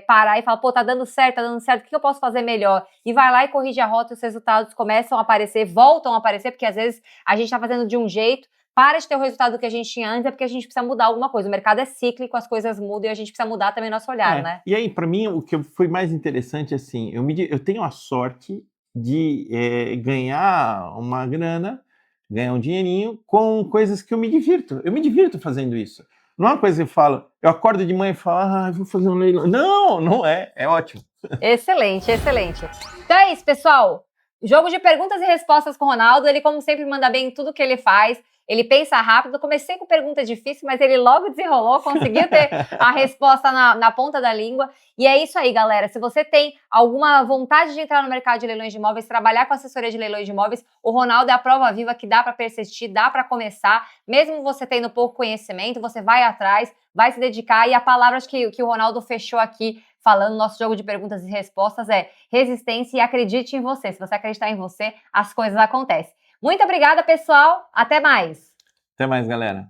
parar e falar, pô, tá dando certo, o que eu posso fazer melhor? E vai lá e corrige a rota e os resultados começam a aparecer, voltam a aparecer, porque às vezes a gente tá fazendo de um jeito, para de ter o resultado que a gente tinha antes, é porque a gente precisa mudar alguma coisa. O mercado é cíclico, as coisas mudam e a gente precisa mudar também nosso olhar, né? E aí, para mim, o que foi mais interessante, assim, eu tenho a sorte de ganhar uma grana, ganhar um dinheirinho com coisas que eu me divirto. Eu me divirto fazendo isso. Não é uma coisa que eu falo, eu acordo de manhã e falo, vou fazer um leilão. Não, não é. É ótimo. Excelente, excelente. Então é isso, pessoal. Jogo de perguntas e respostas com o Ronaldo. Ele, como sempre, manda bem em tudo que ele faz. Ele pensa rápido. Comecei com pergunta difícil, mas ele logo desenrolou, conseguiu ter a resposta na ponta da língua. E é isso aí, galera. Se você tem alguma vontade de entrar no mercado de leilões de imóveis, trabalhar com assessoria de leilões de imóveis, o Ronaldo é a prova viva que dá para persistir, dá para começar. Mesmo você tendo pouco conhecimento, você vai atrás, vai se dedicar. E a palavra que o Ronaldo fechou aqui, falando, nosso jogo de perguntas e respostas é resistência e acredite em você. Se você acreditar em você, as coisas acontecem. Muito obrigada, pessoal. Até mais. Até mais, galera.